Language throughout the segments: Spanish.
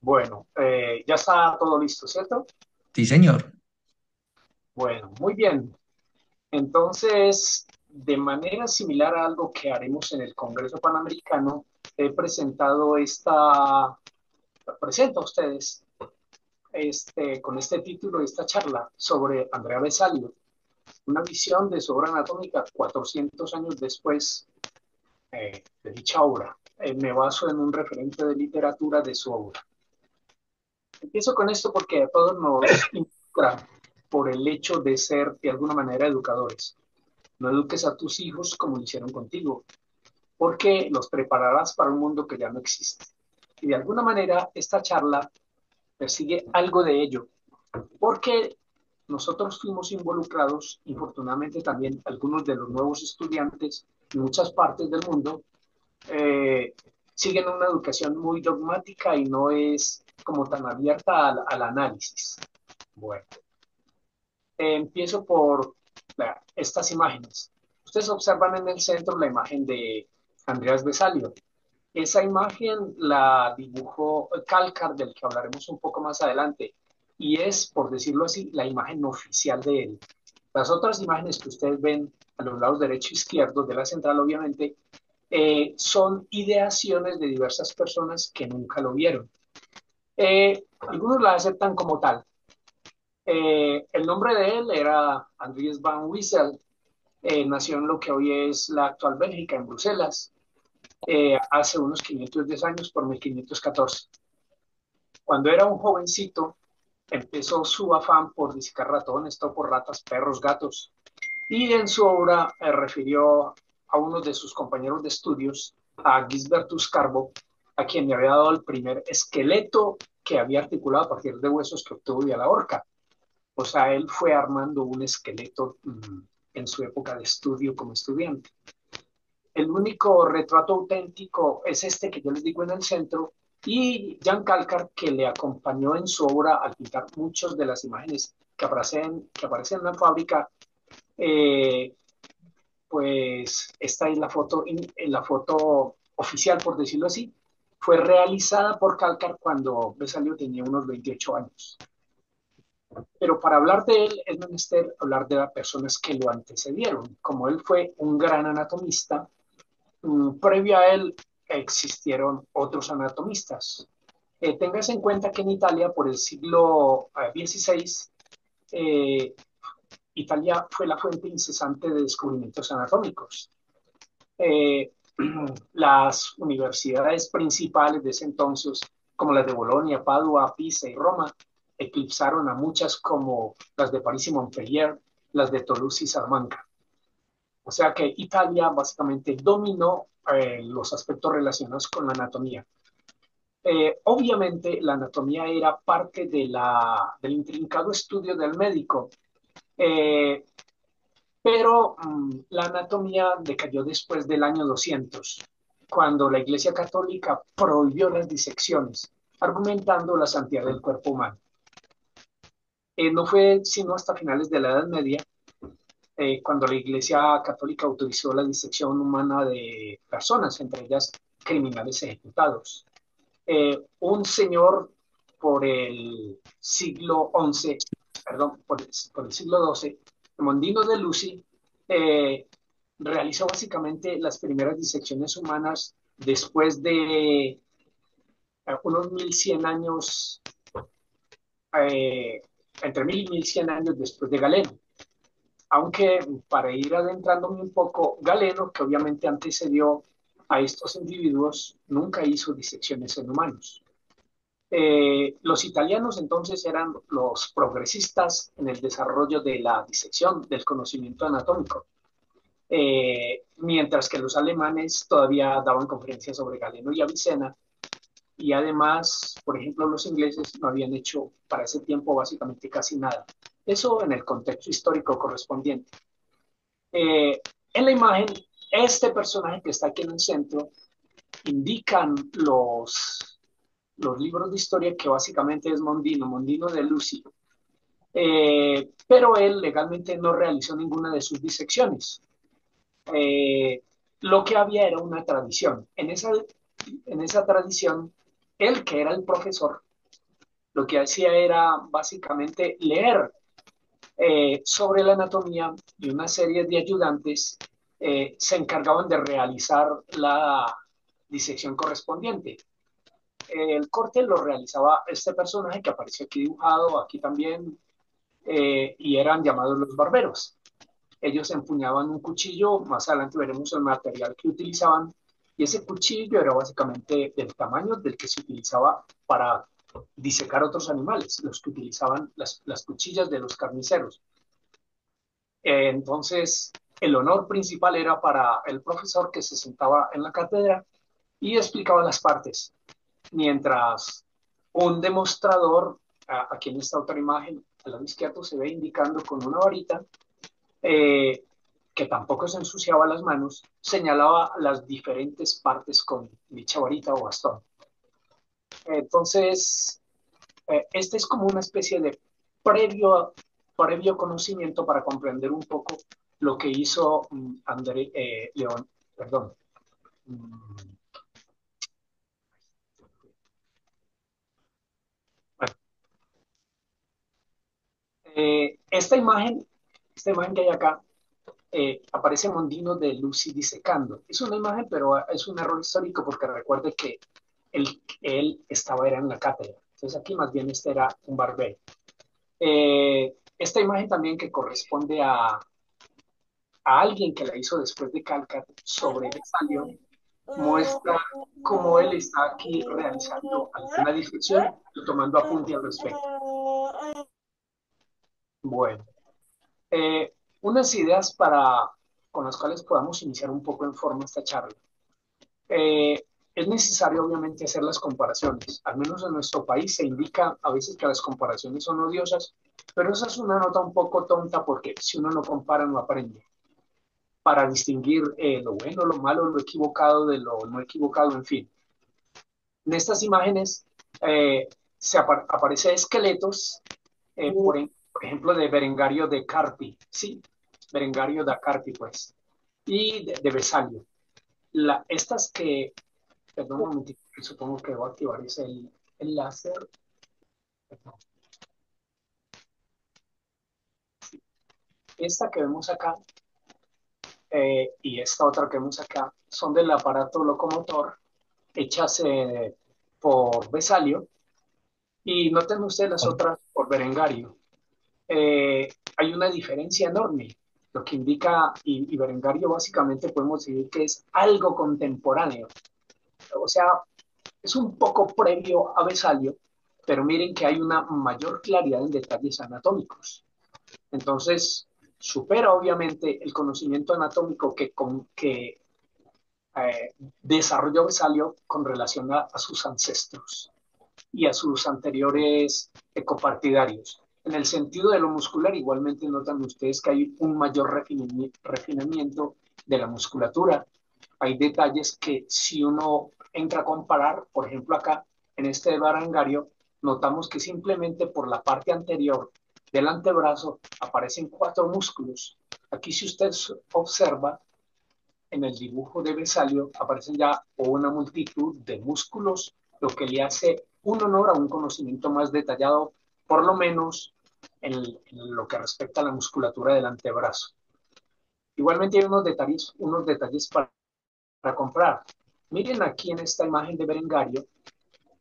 Bueno, ya está todo listo, ¿cierto? Sí, señor. Bueno, muy bien. Entonces, de manera similar a algo que haremos en el Congreso Panamericano, he presentado presento a ustedes con este título, esta charla sobre Andrea Vesalio, una visión de su obra anatómica 400 años después de dicha obra. Me baso en un referente de literatura de su obra. Empiezo con esto porque a todos nos involucra por el hecho de ser de alguna manera educadores. No eduques a tus hijos como lo hicieron contigo, porque los prepararás para un mundo que ya no existe. Y de alguna manera esta charla persigue algo de ello, porque nosotros fuimos involucrados, infortunadamente también algunos de los nuevos estudiantes en muchas partes del mundo eh, siguen una educación muy dogmática y no es como tan abierta al análisis. Bueno, empiezo por estas imágenes. Ustedes observan en el centro la imagen de Andreas Vesalio. Esa imagen la dibujó Calcar, del que hablaremos un poco más adelante, y es, por decirlo así, la imagen oficial de él. Las otras imágenes que ustedes ven a los lados derecho e izquierdo de la central, obviamente, son ideaciones de diversas personas que nunca lo vieron. Algunos la aceptan como tal. El nombre de él era Andries van Wezel. Nació en lo que hoy es la actual Bélgica, en Bruselas, hace unos 510 años, por 1514. Cuando era un jovencito, empezó su afán por discar ratones, topos, ratas, perros, gatos, y en su obra refirió a uno de sus compañeros de estudios, a Gisbertus Carbo, a quien le había dado el primer esqueleto que había articulado a partir de huesos que obtuvo de la horca. O sea, él fue armando un esqueleto en su época de estudio como estudiante. El único retrato auténtico es este que yo les digo en el centro, y Jan Calcar, que le acompañó en su obra al pintar muchas de las imágenes que aparecen en la fábrica. eh, pues esta es la foto oficial, por decirlo así. Fue realizada por Calcar cuando Besalio tenía unos 28 años. Pero para hablar de él es menester hablar de las personas que lo antecedieron. Como él fue un gran anatomista, previo a él existieron otros anatomistas. Tengas en cuenta que en Italia, por el siglo XVI, eh, Italia fue la fuente incesante de descubrimientos anatómicos. Eh, las universidades principales de ese entonces, como las de Bolonia, Padua, Pisa y Roma, eclipsaron a muchas como las de París y Montpellier, las de Toulouse y Salamanca. O sea que Italia básicamente dominó los aspectos relacionados con la anatomía. Obviamente la anatomía era parte del intrincado estudio del médico, eh, pero la anatomía decayó después del año 200, cuando la Iglesia Católica prohibió las disecciones, argumentando la santidad del cuerpo humano. No fue sino hasta finales de la Edad Media, cuando la Iglesia Católica autorizó la disección humana de personas, entre ellas criminales ejecutados. Un señor por el siglo XI, perdón, por el siglo XII, Mondino de Lucy, eh, realizó básicamente las primeras disecciones humanas después de unos 1100 años, eh, entre 1000 y 1100 años después de Galeno. Aunque para ir adentrándome un poco, Galeno, que obviamente antecedió a estos individuos, nunca hizo disecciones en humanos. Los italianos entonces eran los progresistas en el desarrollo de la disección, del conocimiento anatómico, mientras que los alemanes todavía daban conferencias sobre Galeno y Avicena, y además, por ejemplo, los ingleses no habían hecho para ese tiempo básicamente casi nada. Eso en el contexto histórico correspondiente. Eh, en la imagen, este personaje que está aquí en el centro indican los libros de historia, que básicamente es Mondino, Mondino de Lucy. Pero él legalmente no realizó ninguna de sus disecciones. Lo que había era una tradición. En esa tradición, él, que era el profesor, lo que hacía era básicamente leer sobre la anatomía y una serie de ayudantes se encargaban de realizar la disección correspondiente. El corte lo realizaba este personaje que aparece aquí dibujado, aquí también, y eran llamados los barberos. Ellos empuñaban un cuchillo, más adelante veremos el material que utilizaban, y ese cuchillo era básicamente del tamaño del que se utilizaba para disecar otros animales, los que utilizaban las cuchillas de los carniceros. Entonces, el honor principal era para el profesor que se sentaba en la cátedra y explicaba las partes, mientras un demostrador, aquí en esta otra imagen, al lado izquierdo se ve indicando con una varita, eh, que tampoco se ensuciaba las manos, señalaba las diferentes partes con dicha varita o bastón. Entonces, este es como una especie de previo conocimiento para comprender un poco lo que hizo André León, perdón. Bueno, esta imagen que hay acá, aparece Mondino de Lucy disecando. Es una imagen, pero es un error histórico porque recuerde que él estaba era en la cátedra. Entonces aquí más bien este era un barbero. Esta imagen también que corresponde a alguien que la hizo después de Calcat sobre Vesalio, muestra cómo él está aquí realizando alguna discusión y tomando apunte al respecto. Bueno, unas ideas con las cuales podamos iniciar un poco en forma esta charla. Es necesario obviamente hacer las comparaciones. Al menos en nuestro país se indica a veces que las comparaciones son odiosas, pero esa es una nota un poco tonta porque si uno no compara no aprende. Para distinguir lo bueno, lo malo, lo equivocado de lo no equivocado, en fin. En estas imágenes aparecen esqueletos, por ejemplo, de Berengario de Carpi, ¿sí? Berengario da Carpi, pues, y de Vesalio. Estas que, perdón un momentito, supongo que voy a activar ese el láser. Esta que vemos acá y esta otra que vemos acá son del aparato locomotor hechas por Vesalio y noten ustedes las otras por Berengario. Hay una diferencia enorme, lo que indica, y Berengario básicamente podemos decir que es algo contemporáneo, o sea, es un poco previo a Vesalio, pero miren que hay una mayor claridad en detalles anatómicos. Entonces, supera obviamente el conocimiento anatómico que desarrolló Vesalio con relación a sus ancestros y a sus anteriores ecopartidarios. En el sentido de lo muscular, igualmente notan ustedes que hay un mayor refinamiento de la musculatura. Hay detalles que si uno entra a comparar, por ejemplo acá en este barangario, notamos que simplemente por la parte anterior del antebrazo aparecen 4 músculos. Aquí si usted observa, en el dibujo de Vesalio aparecen ya una multitud de músculos, lo que le hace un honor a un conocimiento más detallado, por lo menos en lo que respecta a la musculatura del antebrazo. Igualmente hay unos detalles para comprar. Miren aquí en esta imagen de Berengario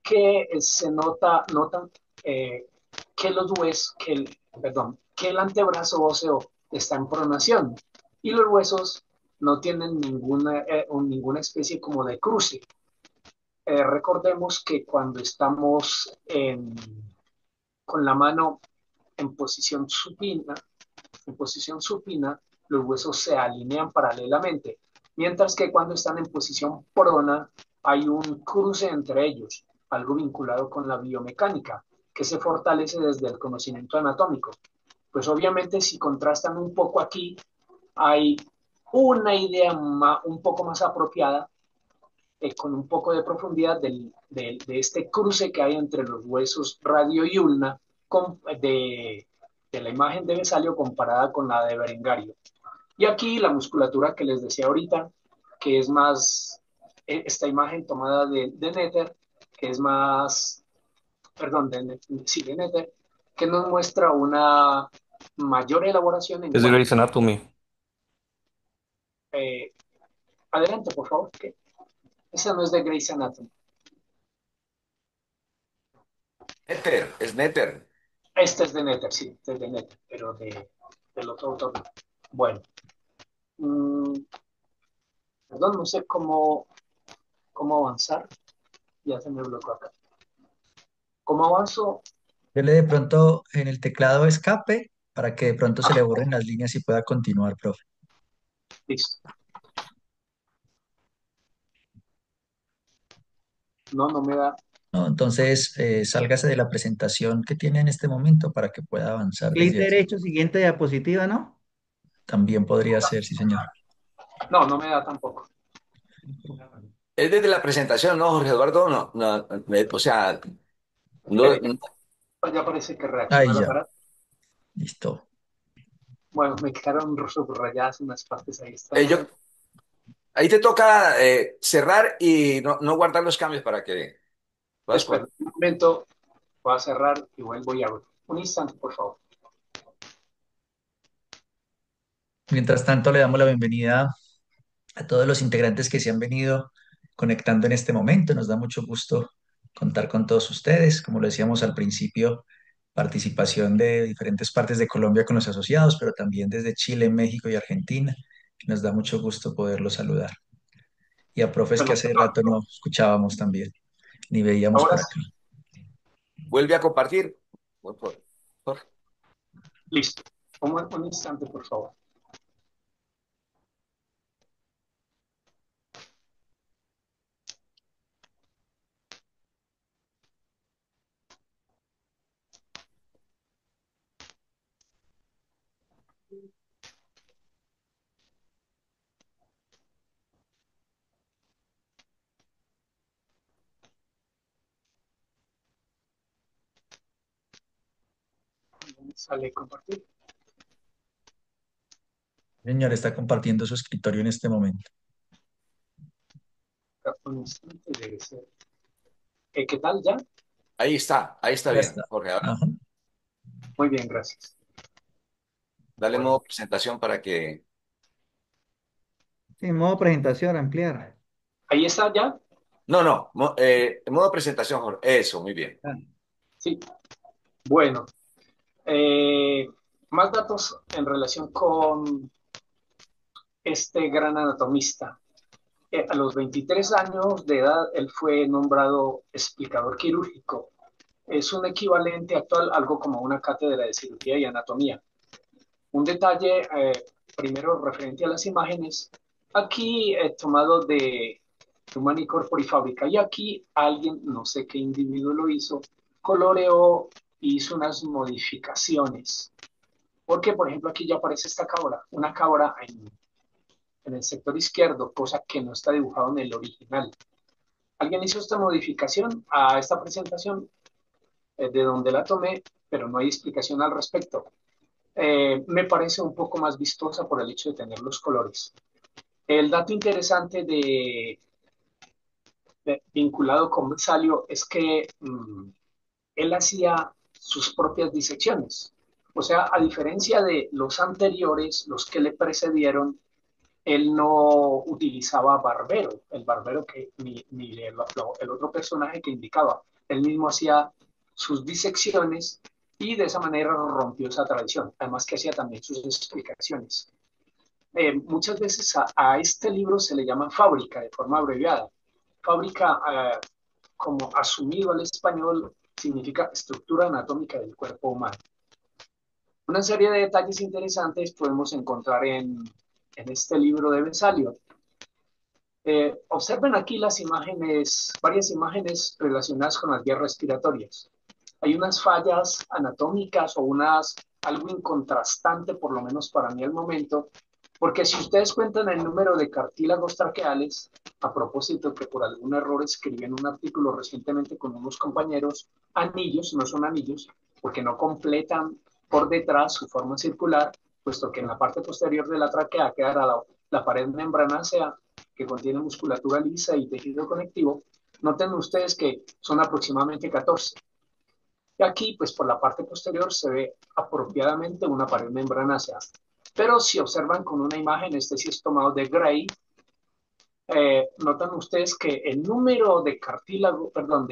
que se notan que los huesos, que el antebrazo óseo está en pronación y los huesos no tienen ninguna especie como de cruce. Recordemos que cuando estamos con la mano en posición supina, los huesos se alinean paralelamente, mientras que cuando están en posición prona hay un cruce entre ellos, algo vinculado con la biomecánica, que se fortalece desde el conocimiento anatómico. Pues obviamente si contrastan un poco aquí, hay una idea un poco más apropiada, con un poco de profundidad de este cruce que hay entre los huesos radio y ulna de la imagen de Vesalio comparada con la de Berengario. Y aquí la musculatura que les decía ahorita, que es más, esta imagen tomada de Netter, que es más perdón, sí, de Nether, que nos muestra una mayor elaboración en Es de cuanto. Grey's Anatomy. eh, Adelante, por favor, que esa no es de Grey's Anatomy. Nether, es Nether. Este es de Nether, sí, este es de Nether, pero del otro autor no. Bueno, mm, perdón, no sé cómo avanzar. Ya se me bloqueó acá. ¿Cómo avanzo? Dele de pronto en el teclado escape para que de pronto se le Ah, borren las líneas y pueda continuar, profe. listo. No, no me da. ¿No? Entonces, sálgase de la presentación que tiene en este momento para que pueda avanzar Clic desde allí. derecho, siguiente diapositiva, ¿no? También podría ser, sí, señor. No, no me da tampoco. Es desde la presentación, ¿no, Jorge Eduardo? No, no, o sea, no, Espere, ya parece que reacciona Ahí el ya, aparato. listo. Bueno, me quedaron subrayadas unas partes ahí yo, extrañamente. ahí te toca cerrar y no guardar los cambios para que puedas Espera, correr. un momento, voy a cerrar y vuelvo y abro. Un instante, por favor. Mientras tanto, le damos la bienvenida a todos los integrantes que se han venido conectando en este momento. Nos da mucho gusto contar con todos ustedes. Como lo decíamos al principio, participación de diferentes partes de Colombia con los asociados, pero también desde Chile, México y Argentina. Nos da mucho gusto poderlos saludar. Y a profes que Bueno, hace rato no escuchábamos también, ni veíamos ahora por sí, acá. Vuelve a compartir. Jorge. listo. Un instante, por favor. Sale compartir. Señor, está compartiendo su escritorio en este momento. Un instante debe ser. ¿Qué tal ya? Ahí está Ya está. bien, Jorge. Ahora Ajá. Muy bien, gracias. dale Bueno, modo presentación para que... En modo presentación, ampliar. ahí está ya. No, no, modo presentación, Jorge. Eso, muy bien. Ah, Sí. Bueno, eh, más datos en relación con este gran anatomista. A los 23 años de edad, él fue nombrado explicador quirúrgico. Es un equivalente actual, algo como una cátedra de cirugía y anatomía. Un detalle, primero referente a las imágenes, aquí tomado de Human Corpore Fábrica, y aquí alguien, no sé qué individuo lo hizo, coloreó, hizo unas modificaciones. Porque, por ejemplo, aquí ya aparece esta cabra, una cabra en el sector izquierdo, cosa que no está dibujado en el original. Alguien hizo esta modificación a esta presentación de donde la tomé, pero no hay explicación al respecto. Me parece un poco más vistosa por el hecho de tener los colores. El dato interesante vinculado con Salio es que él hacía sus propias disecciones. O sea, a diferencia de los anteriores, los que le precedieron, él no utilizaba barbero, el barbero que ni el otro personaje que indicaba. Él mismo hacía sus disecciones y de esa manera rompió esa tradición. Además que hacía también sus explicaciones. Muchas veces a este libro se le llama fábrica de forma abreviada. Fábrica, como asumido al español, significa estructura anatómica del cuerpo humano. Una serie de detalles interesantes podemos encontrar en este libro de Vesalio. Observen aquí las imágenes, varias imágenes relacionadas con las vías respiratorias. Hay unas fallas anatómicas o algo incontrastante, por lo menos para mí al momento, porque si ustedes cuentan el número de cartílagos traqueales, a propósito que por algún error escribí en un artículo recientemente con unos compañeros, anillos, no son anillos, porque no completan por detrás su forma circular, puesto que en la parte posterior de la tráquea quedará la pared membranácea que contiene musculatura lisa y tejido conectivo. Noten ustedes que son aproximadamente 14. Y aquí, pues por la parte posterior se ve apropiadamente una pared membranácea. Pero si observan con una imagen, este sí es tomado de Gray, notan ustedes que el número de cartílagos, perdón,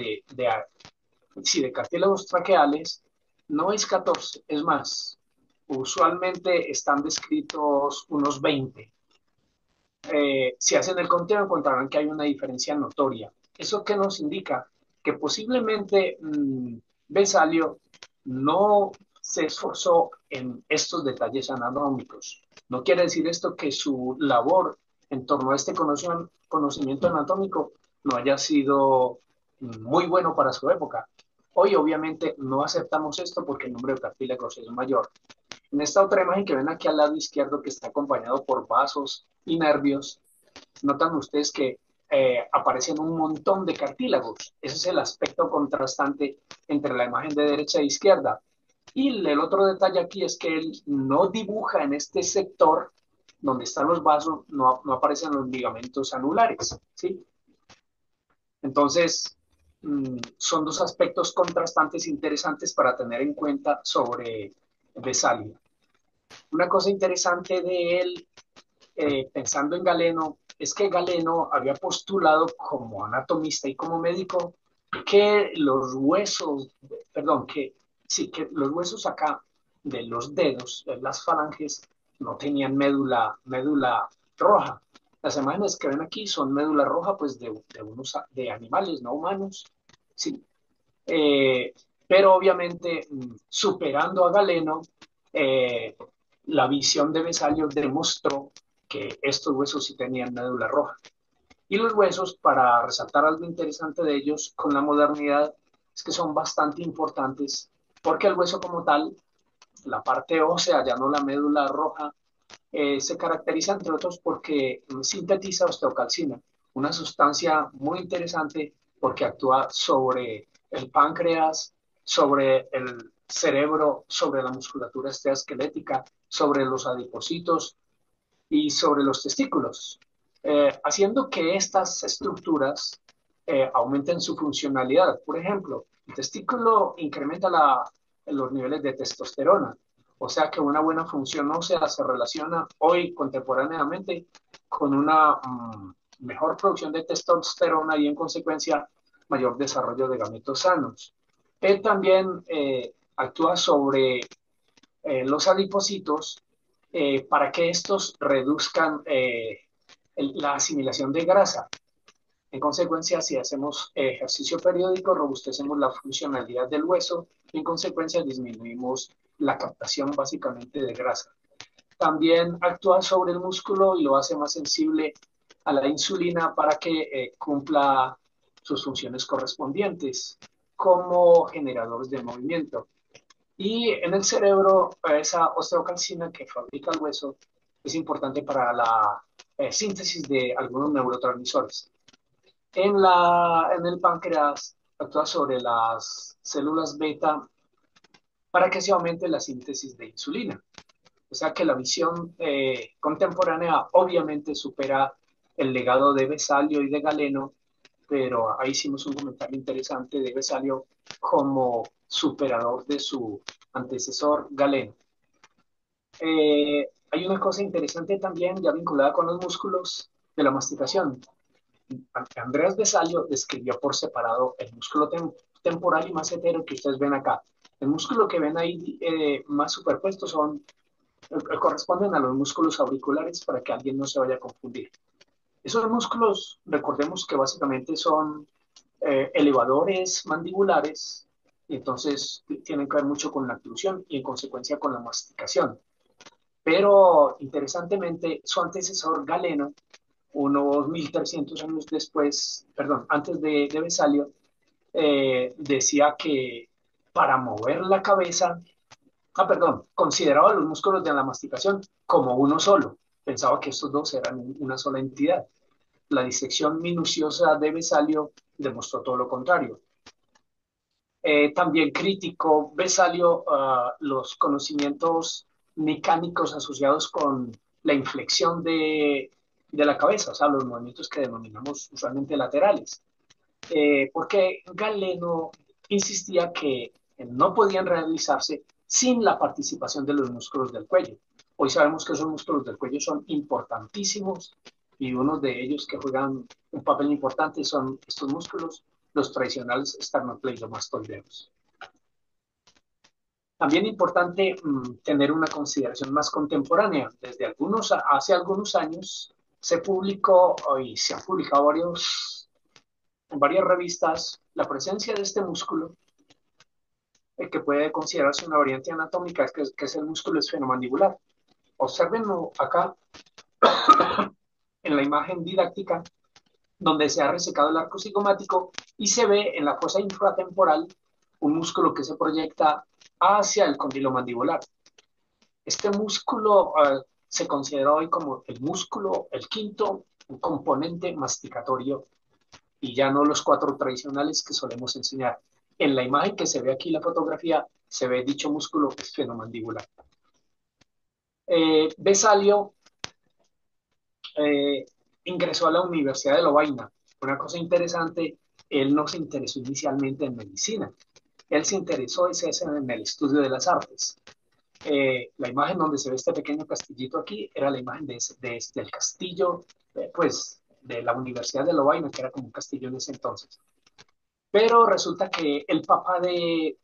sí, de cartílagos traqueales no es 14, es más, usualmente están descritos unos 20. Si hacen el conteo encontrarán que hay una diferencia notoria. ¿Eso qué nos indica? Que posiblemente Vesalio no se esforzó en estos detalles anatómicos. No quiere decir esto que su labor en torno a este conocimiento anatómico no haya sido muy bueno para su época. Hoy obviamente no aceptamos esto porque el número de cartílagos es mayor. En esta otra imagen que ven aquí al lado izquierdo, que está acompañado por vasos y nervios, notan ustedes que aparecen un montón de cartílagos. Ese es el aspecto contrastante entre la imagen de derecha e izquierda. Y el otro detalle aquí es que él no dibuja en este sector donde están los vasos, no aparecen los ligamentos anulares, ¿sí? Entonces, son dos aspectos contrastantes interesantes para tener en cuenta sobre Vesalio. Una cosa interesante de él, pensando en Galeno, es que Galeno había postulado como anatomista y como médico que los huesos, perdón, que los huesos acá de los dedos, de las falanges, no tenían médula roja. Las imágenes que ven aquí son médula roja, pues de animales, no humanos, sí. Eh, pero obviamente, superando a Galeno, eh, la visión de Vesalio demostró que estos huesos sí tenían médula roja. Y los huesos, para resaltar algo interesante de ellos con la modernidad, es que son bastante importantes, porque el hueso como tal, la parte ósea, ya no la médula roja, se caracteriza entre otros porque sintetiza osteocalcina, una sustancia muy interesante porque actúa sobre el páncreas, sobre el cerebro, sobre la musculatura esquelética, sobre los adipocitos y sobre los testículos, haciendo que estas estructuras aumenten su funcionalidad. Por ejemplo, el testículo incrementa los niveles de testosterona, o sea que una buena función ósea se relaciona hoy contemporáneamente con una mejor producción de testosterona y en consecuencia mayor desarrollo de gametos sanos. Él también actúa sobre los adipocitos para que estos reduzcan la asimilación de grasa. En consecuencia, si hacemos ejercicio periódico, robustecemos la funcionalidad del hueso y en consecuencia disminuimos la captación básicamente de grasa. También actúa sobre el músculo y lo hace más sensible a la insulina para que cumpla sus funciones correspondientes como generadores de movimiento. Y en el cerebro, esa osteocalcina que fabrica el hueso es importante para la síntesis de algunos neurotransmisores. En el páncreas actúa sobre las células beta para que se aumente la síntesis de insulina. O sea que la visión contemporánea obviamente supera el legado de Vesalio y de Galeno, pero ahí hicimos un comentario interesante de Vesalio como superador de su antecesor Galeno. Hay una cosa interesante también ya vinculada con los músculos de la masticación. Andreas Vesalio describió por separado el músculo temporal y macetero que ustedes ven acá. El músculo que ven ahí más superpuestos corresponden a los músculos auriculares para que alguien no se vaya a confundir. Esos músculos, recordemos que básicamente son elevadores mandibulares y entonces tienen que ver mucho con la oclusión y en consecuencia con la masticación. Pero interesantemente, su antecesor Galeno, unos 1300 años después, perdón, antes de Vesalio, decía que para mover la cabeza, consideraba los músculos de la masticación como uno solo. Pensaba que estos dos eran una sola entidad. La disección minuciosa de Vesalio demostró todo lo contrario. También criticó Vesalio los conocimientos mecánicos asociados con la inflexión de la cabeza, o sea, los movimientos que denominamos usualmente laterales. Porque Galeno insistía que no podían realizarse sin la participación de los músculos del cuello. Hoy sabemos que esos músculos del cuello son importantísimos y uno de ellos que juegan un papel importante son estos músculos, los tradicionales esternocleidomastoideos. También importante tener una consideración más contemporánea. Hace algunos años se publicó y se han publicado en varias revistas la presencia de este músculo que puede considerarse una variante anatómica, que es el músculo esfenomandibular. Observenlo acá en la imagen didáctica, donde se ha resecado el arco cigomático y se ve en la fosa infratemporal un músculo que se proyecta hacia el cóndilo mandibular. Este músculo se considera hoy como el músculo, el quinto componente masticatorio y ya no los cuatro tradicionales que solemos enseñar. En la imagen que se ve aquí, la fotografía, se ve dicho músculo esfenomandibular. Vesalio ingresó a la Universidad de Lovaina. Una cosa interesante, él no se interesó inicialmente en medicina. Él se interesó en el estudio de las artes. La imagen donde se ve este pequeño castillito aquí era la imagen del castillo, pues, de la Universidad de Lovaina, que era como un castillo en ese entonces. Pero resulta que el papá de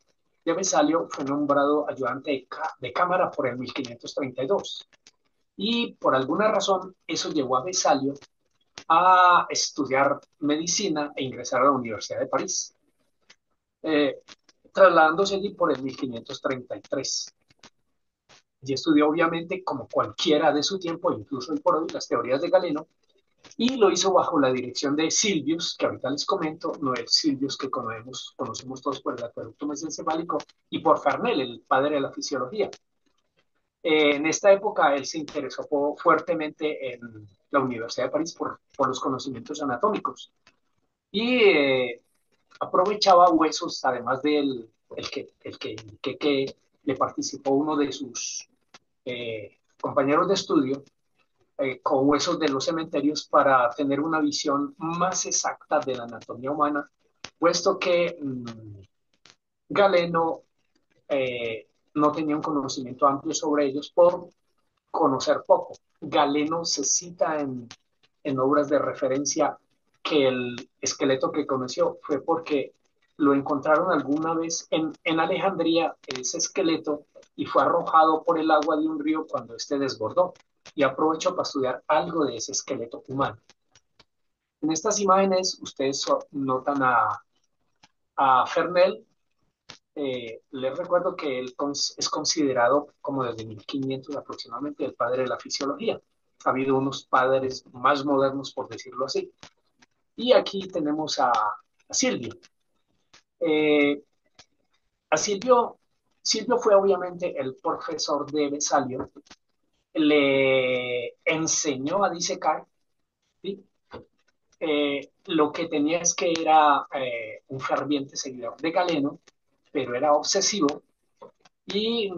Vesalio fue nombrado ayudante de cámara por el 1532. Y por alguna razón eso llevó a Vesalio a estudiar medicina e ingresar a la Universidad de París, trasladándose allí por el 1533. Y estudió obviamente como cualquiera de su tiempo, incluso hoy por hoy, las teorías de Galeno, y lo hizo bajo la dirección de Silvius, que ahorita les comento, no el Silvius que conocemos todos por el acueducto mesencefálico, y por Fernel, el padre de la fisiología. En esta época él se interesó fuertemente en la Universidad de París por los conocimientos anatómicos y aprovechaba huesos, además del que le participó uno de sus compañeros de estudio, con huesos de los cementerios para tener una visión más exacta de la anatomía humana, puesto que Galeno no tenía un conocimiento amplio sobre ellos por conocer poco. Galeno se cita en obras de referencia que el esqueleto que conoció fue porque lo encontraron alguna vez en Alejandría, ese esqueleto, y fue arrojado por el agua de un río cuando este desbordó, y aprovechó para estudiar algo de ese esqueleto humano. En estas imágenes ustedes notan a Fernel. Les recuerdo que él es considerado como desde 1500 aproximadamente el padre de la fisiología. Ha habido unos padres más modernos, por decirlo así. Y aquí tenemos a Silvio. A Silvio fue obviamente el profesor de Vesalio. Le enseñó a disecar, ¿sí? Lo que tenía es que era un ferviente seguidor de Galeno, pero era obsesivo y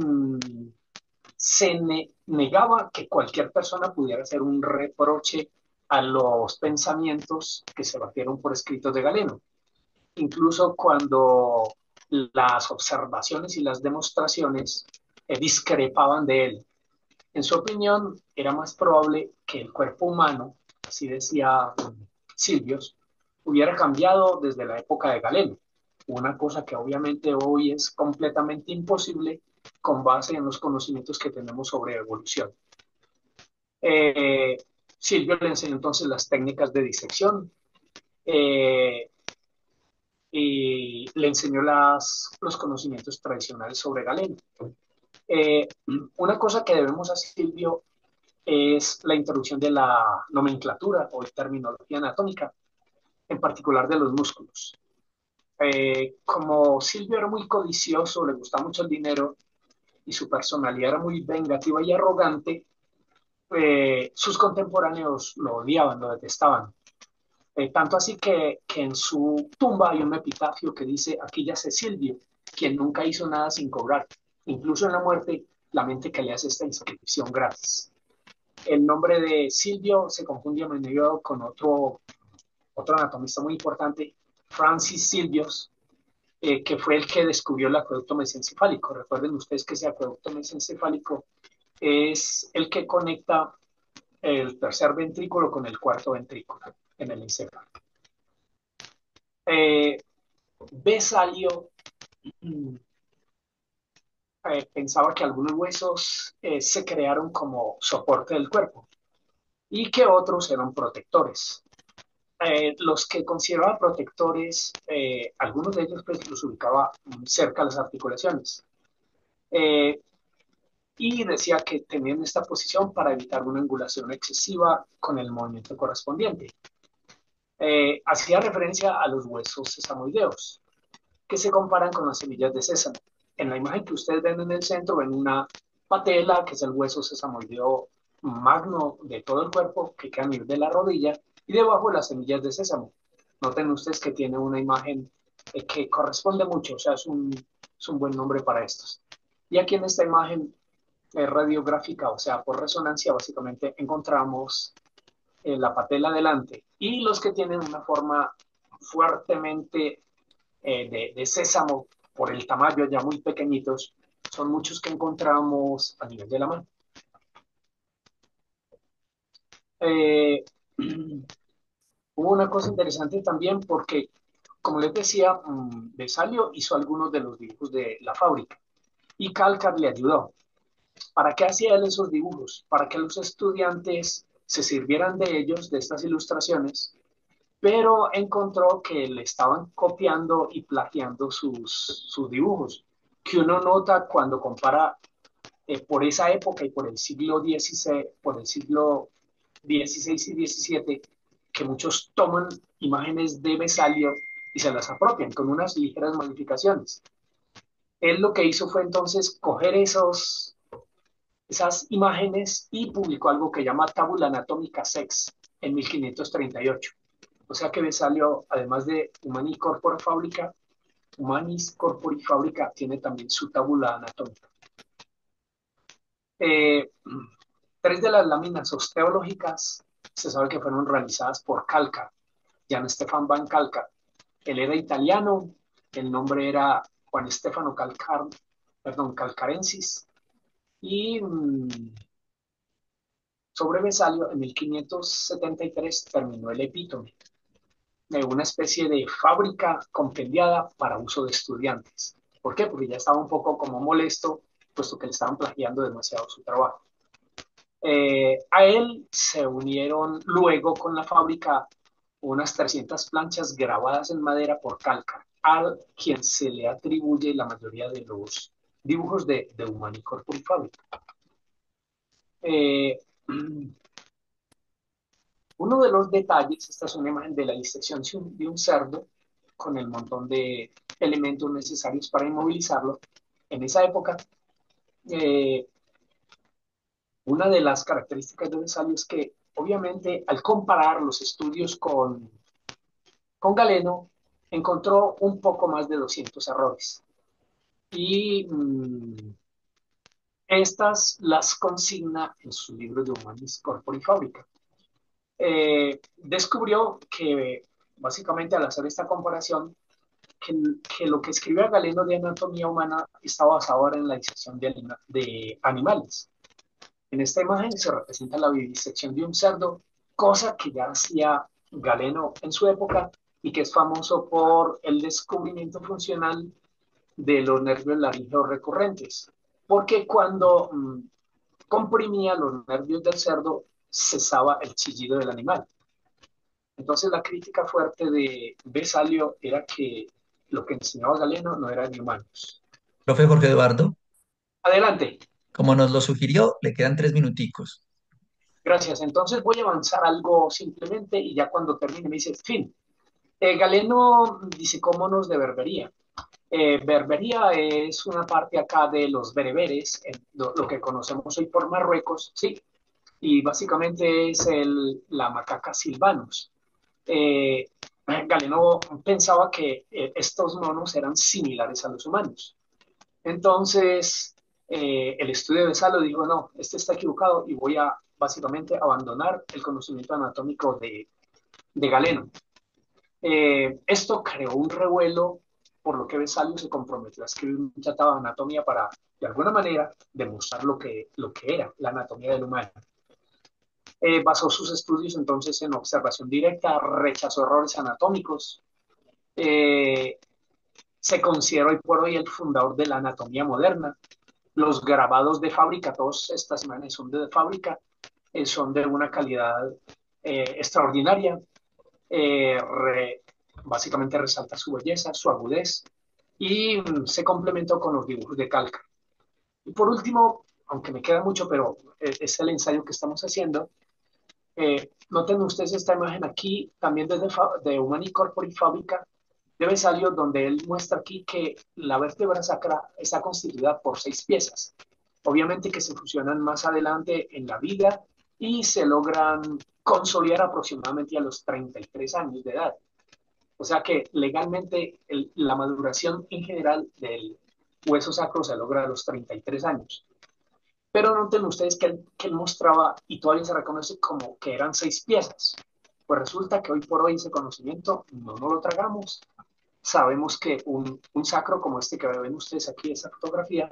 se negaba que cualquier persona pudiera hacer un reproche a los pensamientos que se batieron por escritos de Galeno. Incluso cuando las observaciones y las demostraciones discrepaban de él. En su opinión, era más probable que el cuerpo humano, así decía Silvius, hubiera cambiado desde la época de Galeno. Una cosa que obviamente hoy es completamente imposible con base en los conocimientos que tenemos sobre evolución. Silvio le enseñó entonces las técnicas de disección y le enseñó los conocimientos tradicionales sobre Galeno. Una cosa que debemos a Silvio es la introducción de la nomenclatura o terminología anatómica, en particular de los músculos. Como Silvio era muy codicioso, le gustaba mucho el dinero y su personalidad era muy vengativa y arrogante, sus contemporáneos lo odiaban, lo detestaban. Tanto así que en su tumba hay un epitafio que dice: aquí yace Silvio, quien nunca hizo nada sin cobrar. Incluso en la muerte, la mente que le hace esta inscripción gratis. El nombre de Silvio se confunde a menudo con otro anatomista muy importante, Francis Silvius, que fue el que descubrió el acueducto mesencefálico. Recuerden ustedes que ese acueducto mesencefálico es el que conecta el tercer ventrículo con el cuarto ventrículo en el encéfalo. Besalio pensaba que algunos huesos se crearon como soporte del cuerpo y que otros eran protectores. Los que consideraba protectores, algunos de ellos pues, los ubicaba cerca de las articulaciones. Y decía que tenían esta posición para evitar una angulación excesiva con el movimiento correspondiente. Hacía referencia a los huesos sesamoideos, que se comparan con las semillas de sésamo. En la imagen que ustedes ven en el centro, ven una patela, que es el hueso sesamoideo magno de todo el cuerpo, que queda a nivel de la rodilla, y debajo las semillas de sésamo. Noten ustedes que tiene una imagen que corresponde mucho, o sea, es un buen nombre para estos. Y aquí en esta imagen radiográfica, o sea, por resonancia, básicamente encontramos la patela delante y los que tienen una forma fuertemente de sésamo por el tamaño ya muy pequeñitos, son muchos que encontramos a nivel de la mano. Hubo una cosa interesante también porque, como les decía, Vesalio hizo algunos de los dibujos de la fábrica y Calcar le ayudó. ¿Para qué hacía él esos dibujos? Para que los estudiantes se sirvieran de ellos, de estas ilustraciones, pero encontró que le estaban copiando y plagiando sus dibujos, que uno nota cuando compara por esa época y por el siglo XVI, por el siglo XVI y XVII, que muchos toman imágenes de Vesalio y se las apropian con unas ligeras modificaciones. Él lo que hizo fue entonces coger esas imágenes y publicó algo que llama Tabula Anatómica Sex en 1538. O sea que Vesalio, además de Humanis Corpori Fabrica, tiene también su tabula anatómica. Eh, Tres de las láminas osteológicas se sabe que fueron realizadas por Calcar, Jan Stefan van Calcar. Él era italiano, el nombre era Juan Stefano Calcarensis, y sobre Vesalio en 1573 terminó el epítome, una especie de fábrica compendiada para uso de estudiantes. ¿Por qué? Porque ya estaba un poco como molesto, puesto que le estaban plagiando demasiado su trabajo. A él se unieron luego con la fábrica unas 300 planchas grabadas en madera por Calcar, a quien se le atribuye la mayoría de los dibujos de Humani Corpori Fabrica. Uno de los detalles, esta es una imagen de la disección de un cerdo con el montón de elementos necesarios para inmovilizarlo. En esa época, una de las características de Vesalio es que, obviamente, al comparar los estudios con Galeno, encontró un poco más de 200 errores. Y estas las consigna en su libro de Humanis Corpori Fabrica. Descubrió que, básicamente, al hacer esta comparación, que lo que escribe Galeno de anatomía humana está basado ahora en la disección de animales. En esta imagen se representa la vivisección de un cerdo, cosa que ya hacía Galeno en su época y que es famoso por el descubrimiento funcional de los nervios laríngeos recurrentes, porque cuando comprimía los nervios del cerdo cesaba el chillido del animal. Entonces la crítica fuerte de Vesalio era que lo que enseñaba Galeno no era de humanos. Profe Jorge Eduardo, Adelante. como nos lo sugirió, le quedan 3 minuticos. Gracias. Entonces voy a avanzar algo simplemente y ya cuando termine me dice, fin. Galeno dice cómonos de Berbería. Berbería es una parte acá de los bereberes, lo que conocemos hoy por Marruecos, ¿sí? Y básicamente es la macaca silvanus. Galeno pensaba que estos monos eran similares a los humanos. Entonces, el estudio de Vesalio dijo, no, este está equivocado y voy a básicamente abandonar el conocimiento anatómico de Galeno. Esto creó un revuelo por lo que Vesalio se comprometió a escribir un tratado de anatomía para, de alguna manera, demostrar lo que era la anatomía del humano. Basó sus estudios entonces en observación directa, rechazó errores anatómicos. Eh, Se considera hoy por hoy el fundador de la anatomía moderna. Los grabados de fábrica, todas estas imágenes son de fábrica, son de una calidad extraordinaria. Eh, re- Básicamente resalta su belleza, su agudez y se complementó con los dibujos de calca. Y por último, aunque me queda mucho, pero es el ensayo que estamos haciendo, noten ustedes esta imagen aquí, también desde de Humani Corpore Fábrica, de Vesalio, donde él muestra aquí que la vértebra sacra está constituida por 6 piezas. Obviamente que se fusionan más adelante en la vida y se logran consolidar aproximadamente a los 33 años de edad. O sea que legalmente la maduración en general del hueso sacro se logra a los 33 años. Pero noten ustedes que él mostraba y todavía se reconoce como que eran 6 piezas. Pues resulta que hoy por hoy ese conocimiento no lo tragamos. Sabemos que un sacro como este que ven ustedes aquí, esa fotografía,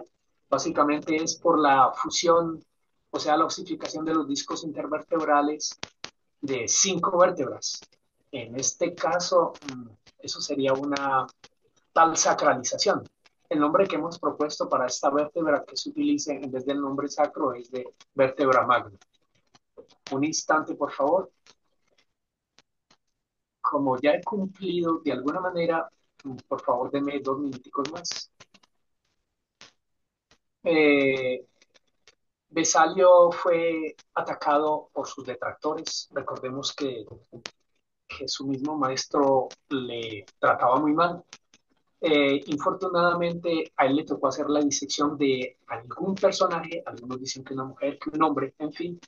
básicamente es por la fusión, o sea, la osificación de los discos intervertebrales de 5 vértebras. En este caso, eso sería una tal sacralización. El nombre que hemos propuesto para esta vértebra que se utilice en vez del nombre sacro es de vértebra magna. Un instante, por favor. Como ya he cumplido de alguna manera, por favor, denme 2 minuticos más. Vesalio fue atacado por sus detractores. Recordemos que su mismo maestro le trataba muy mal. Infortunadamente, a él le tocó hacer la disección de algún personaje, algunos dicen que una mujer, que un hombre, en fin,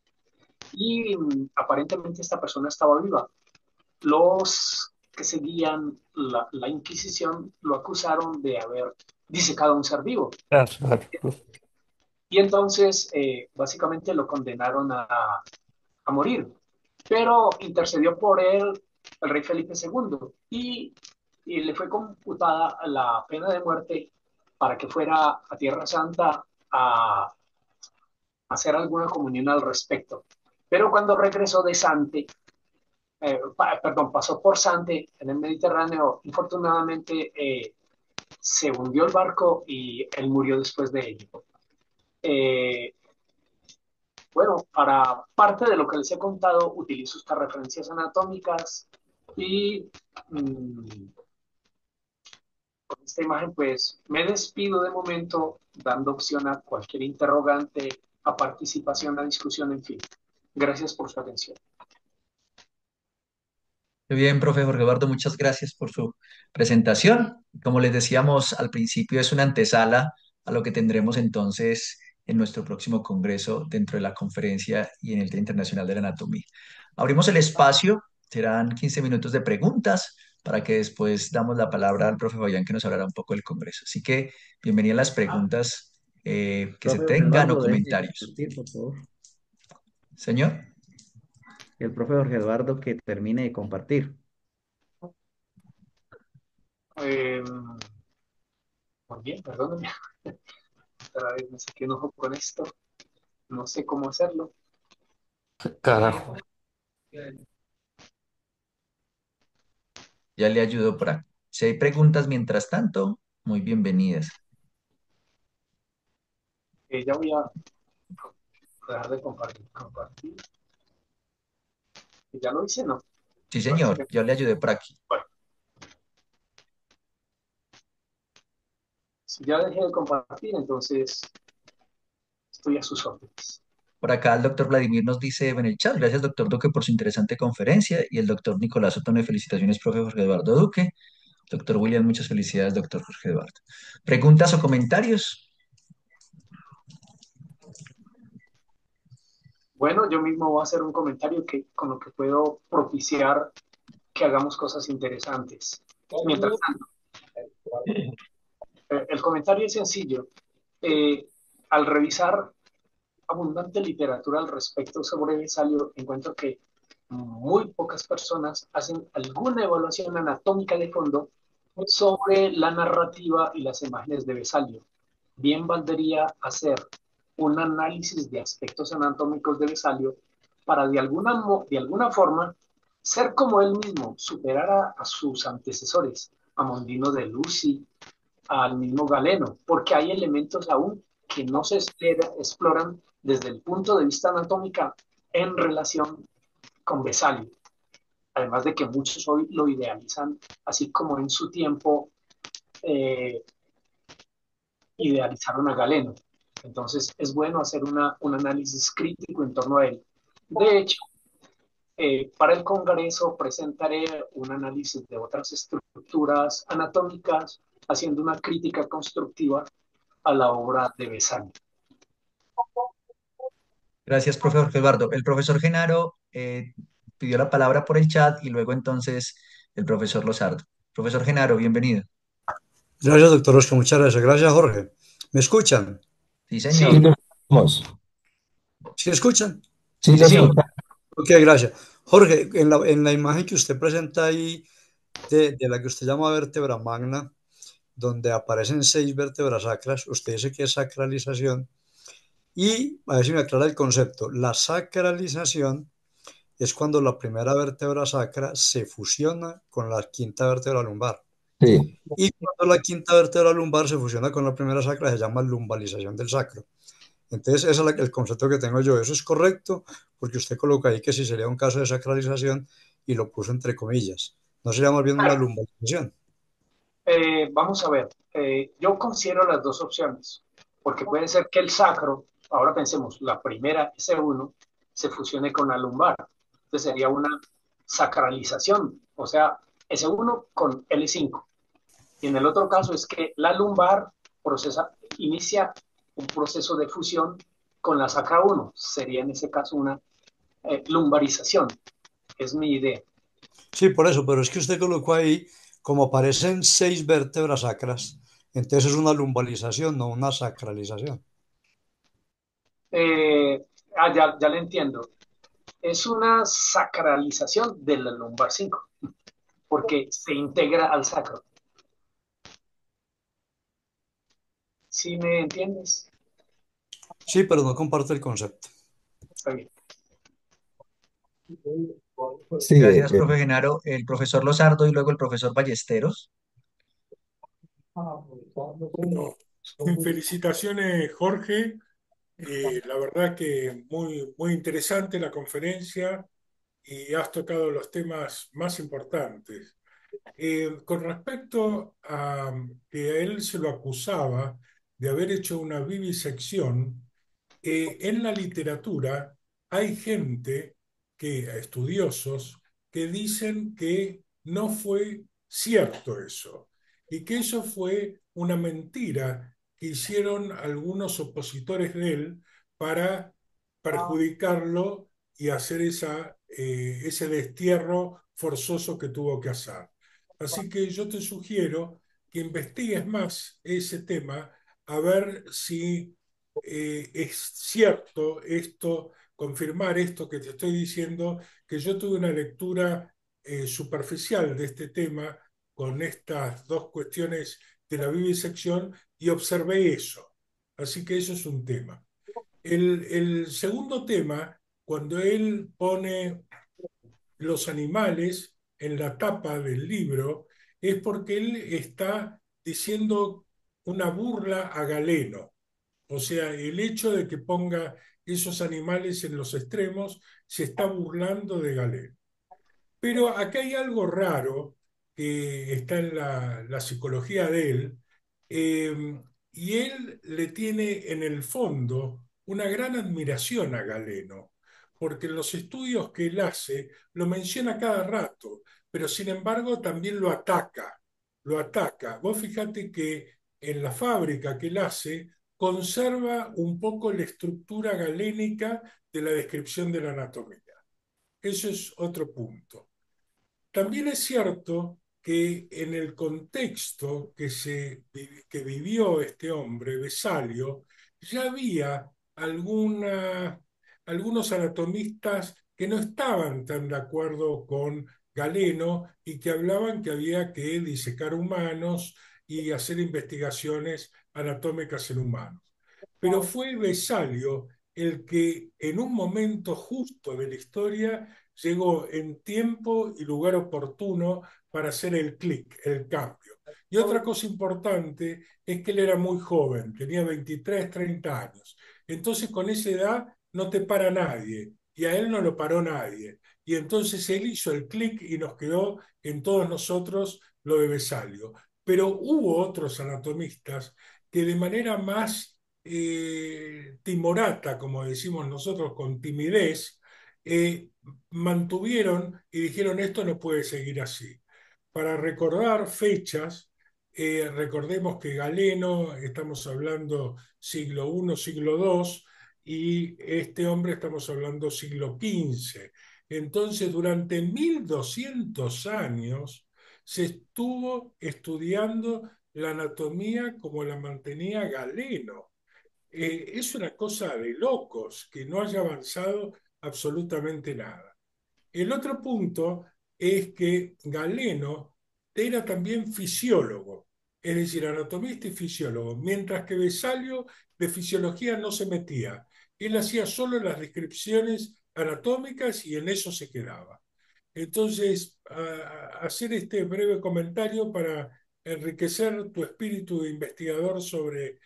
y aparentemente esta persona estaba viva. Los que seguían la Inquisición lo acusaron de haber disecado a un ser vivo. Claro, claro. Y entonces, básicamente lo condenaron a morir. Pero intercedió por él el rey Felipe II y le fue computada la pena de muerte para que fuera a Tierra Santa a hacer alguna comunión al respecto. Pero cuando regresó de Sante, perdón, pasó por Sante en el Mediterráneo, infortunadamente se hundió el barco y él murió después de ello. Eh, Bueno, para parte de lo que les he contado, utilizo estas referencias anatómicas y con esta imagen pues me despido de momento dando opción a cualquier interrogante, a participación, a discusión, en fin. Gracias por su atención. Muy bien, profe Jorge Eduardo, muchas gracias por su presentación. Como les decíamos al principio, es una antesala a lo que tendremos entonces en nuestro próximo congreso dentro de la conferencia y en el Día Internacional de la Anatomía. Abrimos el espacio, serán 15 minutos de preguntas para que después damos la palabra al profe Fabián que nos hablará un poco del congreso. Así que bienvenidas las preguntas que se Profe Jorge tengan o Eduardo, deje de comentarios. compartir, por favor. Señor. El profe Jorge Eduardo que termine de compartir. Eh, Muy bien, perdónenme. Otra vez me saqué un ojo con esto. No sé cómo hacerlo. Carajo. Ya le ayudo por acá. Si hay preguntas mientras tanto, muy bienvenidas. Ya voy a dejar de compartir. Ya lo hice, ¿no? Sí, Parece señor, que... yo le ayudé por aquí. Bueno, si ya dejé de compartir, entonces estoy a sus órdenes. Por acá el doctor Vladimir nos dice en el chat, gracias doctor Duque por su interesante conferencia y el doctor Nicolás Otone, felicitaciones profe Jorge Eduardo Duque. Doctor William, muchas felicidades doctor Jorge Eduardo. ¿Preguntas o comentarios? Bueno, yo mismo voy a hacer un comentario con lo que puedo propiciar que hagamos cosas interesantes. Mientras tanto, el comentario es sencillo. Eh, Al revisar abundante literatura al respecto sobre Vesalio, encuentro que muy pocas personas hacen alguna evaluación anatómica de fondo sobre la narrativa y las imágenes de Vesalio. Bien valdría hacer un análisis de aspectos anatómicos de Vesalio para de alguna forma ser como él mismo, superar a sus antecesores, a Mondino de Lucy, al mismo Galeno, porque hay elementos aún que no se exploran desde el punto de vista anatómico en relación con Vesalio. Además de que muchos hoy lo idealizan, así como en su tiempo eh, idealizaron a Galeno. Entonces es bueno hacer un análisis crítico en torno a él. De hecho, para el Congreso presentaré un análisis de otras estructuras anatómicas, haciendo una crítica constructiva a la obra de Besani. Gracias, profesor Eduardo. El profesor Genaro pidió la palabra por el chat y luego entonces el profesor Lozardo. Profesor Genaro, bienvenido. Gracias, doctor Oscar, muchas gracias. Gracias, Jorge. ¿Me escuchan? Sí, Sí, señor. lo escuchamos. ¿Sí escuchan? Sí, Sí, lo señor. escuchamos. Ok, gracias. Jorge, en la imagen que usted presenta ahí, de la que usted llama vértebra magna, donde aparecen 6 vértebras sacras, usted dice que es sacralización. Y a ver si me aclara el concepto. La sacralización es cuando la primera vértebra sacra se fusiona con la quinta vértebra lumbar. Sí. Y cuando la quinta vértebra lumbar se fusiona con la primera sacra, se llama lumbalización del sacro. Entonces, ese es el concepto que tengo yo. Eso es correcto, porque usted coloca ahí que si sería un caso de sacralización y lo puso entre comillas. ¿No sería más bien una lumbalización? Vamos a ver, yo considero las dos opciones, porque puede ser que el sacro, ahora pensemos, la primera S1 se fusione con la lumbar, entonces sería una sacralización, o sea, S1 con L5. Y en el otro caso es que la lumbar inicia un proceso de fusión con la sacra 1, sería en ese caso una lumbarización, es mi idea. Sí, por eso, pero es que usted colocó ahí, como aparecen 6 vértebras sacras, entonces es una lumbalización, no una sacralización. Ya le entiendo. Es una sacralización de la lumbar 5 porque se integra al sacro. ¿Sí me entiendes? Sí, pero no comparto el concepto. Está bien. Sí, Gracias, profe Genaro. El profesor Lozardo y luego el profesor Ballesteros. Bueno, felicitaciones, Jorge. La verdad que muy interesante la conferencia y has tocado los temas más importantes. Con respecto a que a él se lo acusaba de haber hecho una vivisección, en la literatura hay gente estudiosos, que dicen que no fue cierto eso y que eso fue una mentira que hicieron algunos opositores de él para perjudicarlo y hacer ese destierro forzoso que tuvo que hacer. Así que yo te sugiero que investigues más ese tema, a ver si es cierto esto, confirmar esto que te estoy diciendo, que yo tuve una lectura superficial de este tema con estas dos cuestiones de la vivisección y observé eso. Así que eso es un tema. El segundo tema, cuando él pone los animales en la tapa del libro, es porque él está diciendo una burla a Galeno. O sea, el hecho de que ponga esos animales en los extremos se está burlando de Galeno. Pero acá hay algo raro que está en la psicología de él, y él le tiene en el fondo una gran admiración a Galeno, porque en los estudios que él hace lo menciona cada rato, pero sin embargo también lo ataca, lo ataca. Vos fíjate que en la fábrica que él hace conserva un poco la estructura galénica de la descripción de la anatomía. Eso es otro punto. También es cierto que en el contexto que vivió este hombre, Vesalio, ya había algunos anatomistas que no estaban tan de acuerdo con Galeno, y que hablaban que había que disecar humanos y hacer investigaciones anatómicas en humanos. Pero fue Vesalio el que en un momento justo de la historia llegó en tiempo y lugar oportuno para hacer el clic, el cambio. Y otra cosa importante es que él era muy joven, tenía 23, 30 años. Entonces con esa edad no te para nadie y a él no lo paró nadie. Y entonces él hizo el clic y nos quedó en todos nosotros lo de Vesalio. Pero hubo otros anatomistas que de manera más timorata, como decimos nosotros, con timidez, eh, mantuvieron y dijeron esto no puede seguir así. Para recordar fechas, recordemos que Galeno, estamos hablando siglo I, siglo II, y este hombre estamos hablando siglo XV. Entonces, durante 1200 años se estuvo estudiando la anatomía como la mantenía Galeno. Es una cosa de locos que no haya avanzado absolutamente nada. El otro punto es que Galeno era también fisiólogo, es decir, anatomista y fisiólogo, mientras que Vesalio de fisiología no se metía. Él hacía solo las descripciones anatómicas y en eso se quedaba. Entonces, hacer este breve comentario para enriquecer tu espíritu de investigador sobre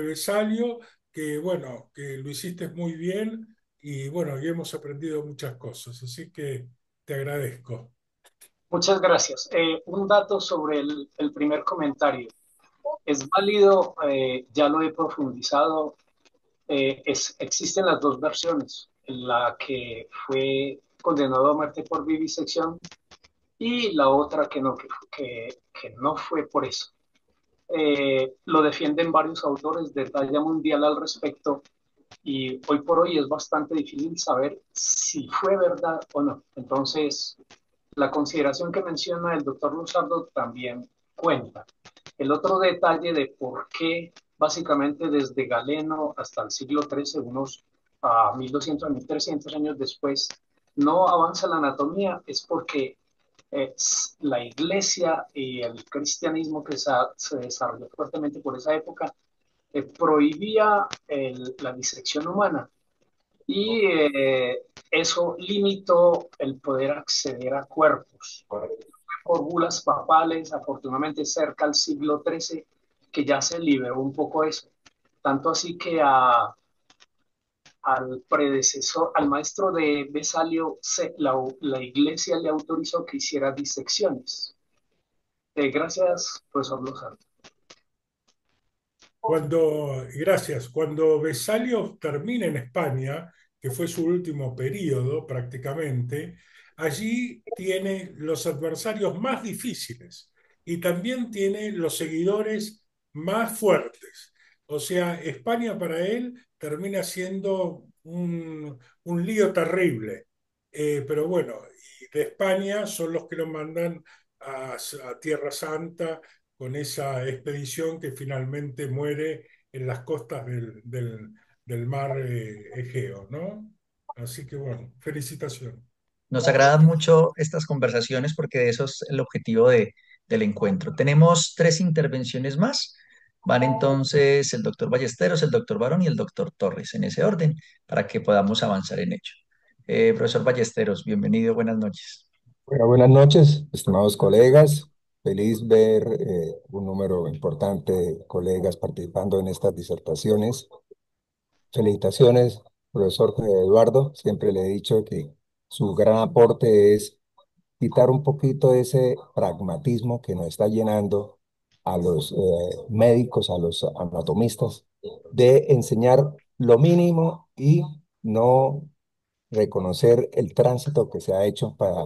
Vesalio, que bueno, que lo hiciste muy bien y bueno, y hemos aprendido muchas cosas, así que te agradezco. Muchas gracias. Un dato sobre el primer comentario. Es válido, ya lo he profundizado, existen las dos versiones, la que fue condenado a muerte por vivisección y la otra que no fue por eso. Lo defienden varios autores de talla mundial al respecto y hoy por hoy es bastante difícil saber si fue verdad o no. Entonces, la consideración que menciona el doctor Luzardo también cuenta. El otro detalle de por qué básicamente desde Galeno hasta el siglo XIII, unos 1200 a 1300 años después, no avanza la anatomía, es porque la iglesia y el cristianismo que se desarrolló fuertemente por esa época prohibía la disección humana y eso limitó el poder acceder a cuerpos. Por bulas papales, afortunadamente cerca al siglo XIII, que ya se liberó un poco eso. Tanto así que al predecesor, al maestro de Vesalio, la iglesia le autorizó que hiciera disecciones. Gracias, profesor Lozano. Gracias, cuando Vesalio termina en España, que fue su último periodo prácticamente, allí tiene los adversarios más difíciles y también tiene los seguidores más fuertes. O sea, España para él termina siendo un lío terrible. Pero bueno, y de España son los que lo mandan a Tierra Santa con esa expedición que finalmente muere en las costas del mar Egeo, ¿no? Así que bueno, felicitaciones. Nos agradan mucho estas conversaciones porque de eso es el objetivo del encuentro. Tenemos tres intervenciones más. Van entonces el doctor Ballesteros, el doctor Barón y el doctor Torres, en ese orden, para que podamos avanzar en ello. Profesor Ballesteros, bienvenido, buenas noches. Bueno, buenas noches, estimados colegas. Feliz ver un número importante de colegas participando en estas disertaciones. Felicitaciones, profesor Eduardo. Siempre le he dicho que su gran aporte es quitar un poquito ese pragmatismo que nos está llenando a los médicos, a los anatomistas, de enseñar lo mínimo y no reconocer el tránsito que se ha hecho para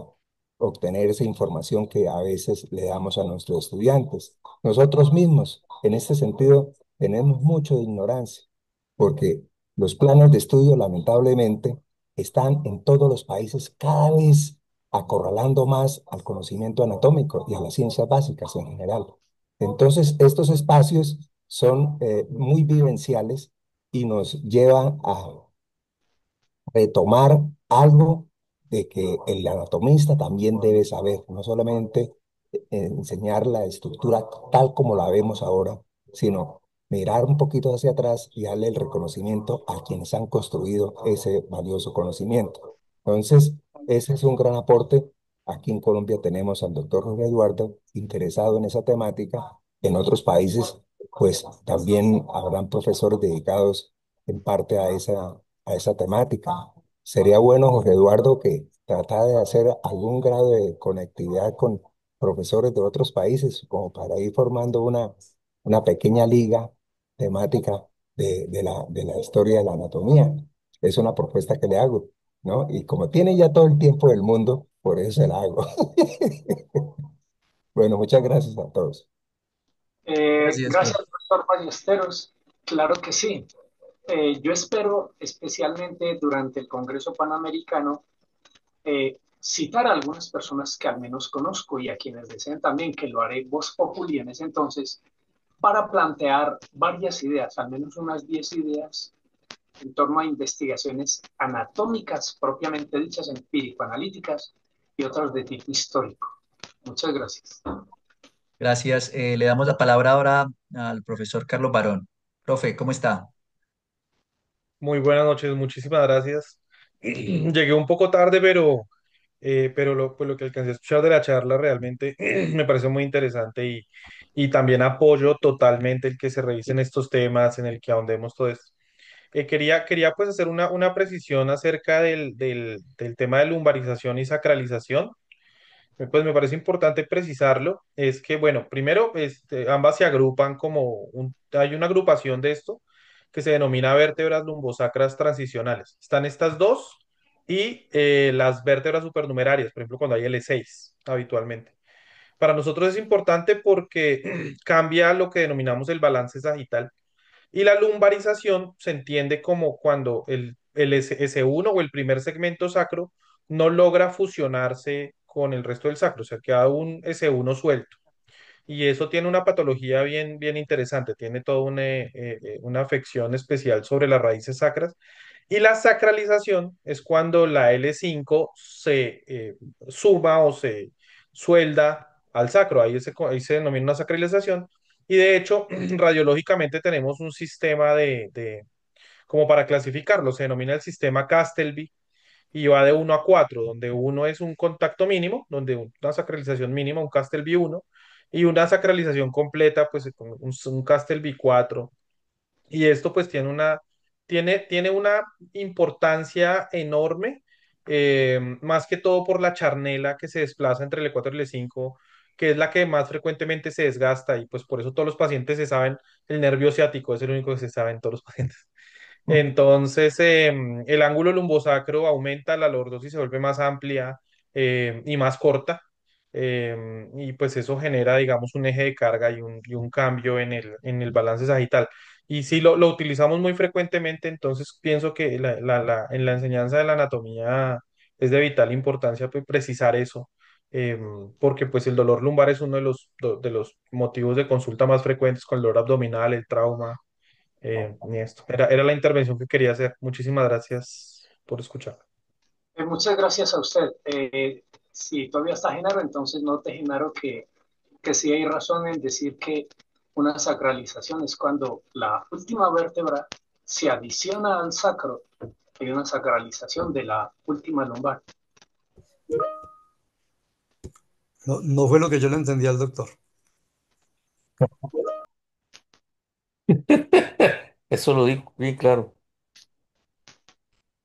obtener esa información que a veces le damos a nuestros estudiantes. Nosotros mismos, en este sentido, tenemos mucho de ignorancia, porque los planes de estudio, lamentablemente, están en todos los países cada vez acorralando más al conocimiento anatómico y a las ciencias básicas en general. Entonces, estos espacios son muy vivenciales y nos llevan a retomar algo de que el anatomista también debe saber, no solamente enseñar la estructura tal como la vemos ahora, sino mirar un poquito hacia atrás y darle el reconocimiento a quienes han construido ese valioso conocimiento. Entonces, ese es un gran aporte. Aquí en Colombia tenemos al doctor Jorge Eduardo interesado en esa temática. En otros países, pues también habrán profesores dedicados en parte a esa temática. Sería bueno, Jorge Eduardo, que tratara de hacer algún grado de conectividad con profesores de otros países, como para ir formando una pequeña liga temática de la historia de la anatomía. Es una propuesta que le hago, ¿no? Y como tiene ya todo el tiempo del mundo, por eso se la hago. Bueno, muchas gracias a todos. Gracias, Gracias, profe. doctor Ballesteros. Claro que sí. Yo espero, especialmente durante el Congreso Panamericano, citar a algunas personas que al menos conozco y a quienes deseen también, que lo haré voz populi en ese entonces, para plantear varias ideas, al menos unas 10 ideas en torno a investigaciones anatómicas propiamente dichas, empírico-analíticas y otras de tipo histórico. Muchas gracias. Gracias. Le damos la palabra ahora al profesor Carlos Barón. Profe, ¿cómo está? Muy buenas noches, muchísimas gracias. Llegué un poco tarde, pero pues lo que alcancé a escuchar de la charla realmente me parece muy interesante y también apoyo totalmente el que se revisen estos temas, en el que ahondemos todo esto. Quería pues hacer una precisión acerca del tema de lumbarización y sacralización. Pues me parece importante precisarlo. Es que, bueno, primero, ambas se agrupan hay una agrupación de esto que se denomina vértebras lumbosacras transicionales. Están estas dos y las vértebras supernumerarias, por ejemplo, cuando hay L6 habitualmente. Para nosotros es importante porque cambia lo que denominamos el balance sagital y la lumbarización se entiende como cuando el S1 o el primer segmento sacro no logra fusionarse con el resto del sacro, o sea, queda un S1 suelto. Y eso tiene una patología bien interesante, tiene toda una afección especial sobre las raíces sacras. Y la sacralización es cuando la L5 se suma o se suelda al sacro, ahí se denomina una sacralización. Y de hecho, radiológicamente tenemos un sistema como para clasificarlo, se denomina el sistema Castelby y va de 1 a 4, donde uno es un contacto mínimo, donde una sacralización mínima, un Castelby 1, y una sacralización completa, pues un Castelby 4. Y esto pues tiene una importancia enorme, más que todo por la charnela que se desplaza entre el E4 y el E5, que es la que más frecuentemente se desgasta y pues por eso todos los pacientes se saben, el nervio ciático es el único que se sabe en todos los pacientes. Entonces, el ángulo lumbosacro aumenta, la lordosis se vuelve más amplia y más corta, y pues eso genera, digamos, un eje de carga y un cambio en el balance sagital. Y si lo utilizamos muy frecuentemente, entonces pienso que en la enseñanza de la anatomía es de vital importancia pues, precisar eso, porque pues el dolor lumbar es uno de los motivos de consulta más frecuentes con el dolor abdominal, el trauma ni esto. Era la intervención que quería hacer. Muchísimas gracias por escuchar. Muchas gracias a usted. Si todavía está Genaro, entonces note, Genaro, que sí hay razón en decir que una sacralización es cuando la última vértebra se adiciona al sacro. Hay una sacralización de la última lumbar. No, no fue lo que yo le entendí al doctor. Eso lo digo bien claro.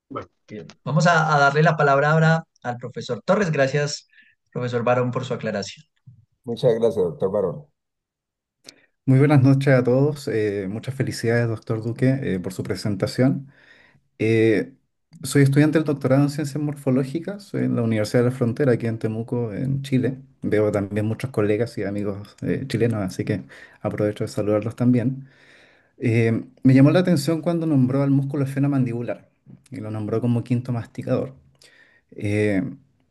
Bueno, Bien, vamos a darle la palabra ahora al profesor Torres. Gracias, profesor Barón, por su aclaración. Muchas gracias, doctor Barón. Muy buenas noches a todos. Muchas felicidades, doctor Duque, por su presentación. Eh, Soy estudiante del doctorado en Ciencias Morfológicas, soy en la Universidad de la Frontera, aquí en Temuco, en Chile. Veo también muchos colegas y amigos chilenos, así que aprovecho de saludarlos también. Me llamó la atención cuando nombró al músculo esfenomandibular y lo nombró como quinto masticador. Eh,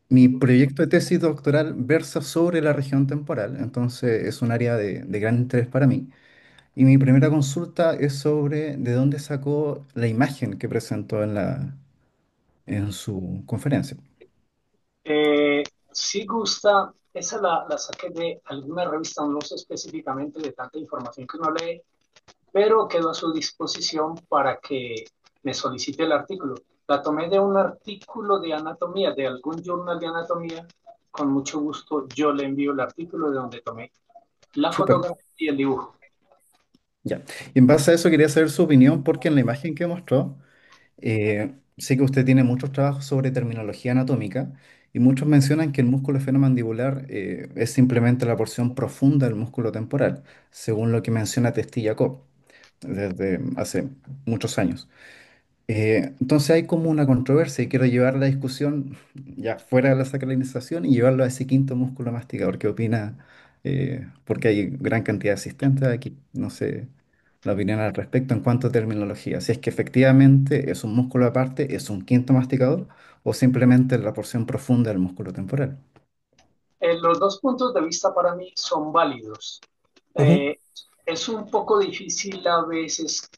Mi proyecto de tesis doctoral versa sobre la región temporal, entonces es un área de gran interés para mí. Y mi primera consulta es sobre de dónde sacó la imagen que presentó en su conferencia. Eh, sí gusta, esa la saqué de alguna revista, no sé específicamente de tanta información que uno lee, pero quedo a su disposición para que me solicite el artículo. La tomé de un artículo de anatomía, de algún journal de anatomía. Con mucho gusto yo le envío el artículo de donde tomé la Súper. fotografía y el dibujo. Ya. Y en base a eso quería saber su opinión porque en la imagen que mostró, sé que usted tiene muchos trabajos sobre terminología anatómica y muchos mencionan que el músculo esfenomandibular es simplemente la porción profunda del músculo temporal, según lo que menciona Testilla-Cobb desde hace muchos años. Entonces hay como una controversia y quiero llevar la discusión ya fuera de la sacralización y llevarlo a ese quinto músculo masticador. ¿Qué opina? Porque hay gran cantidad de asistentes aquí. No sé la opinión al respecto en cuanto a terminología. Si es que efectivamente es un músculo aparte, es un quinto masticador o simplemente la porción profunda del músculo temporal. Los dos puntos de vista para mí son válidos. Ujú. Eh, es un poco difícil a veces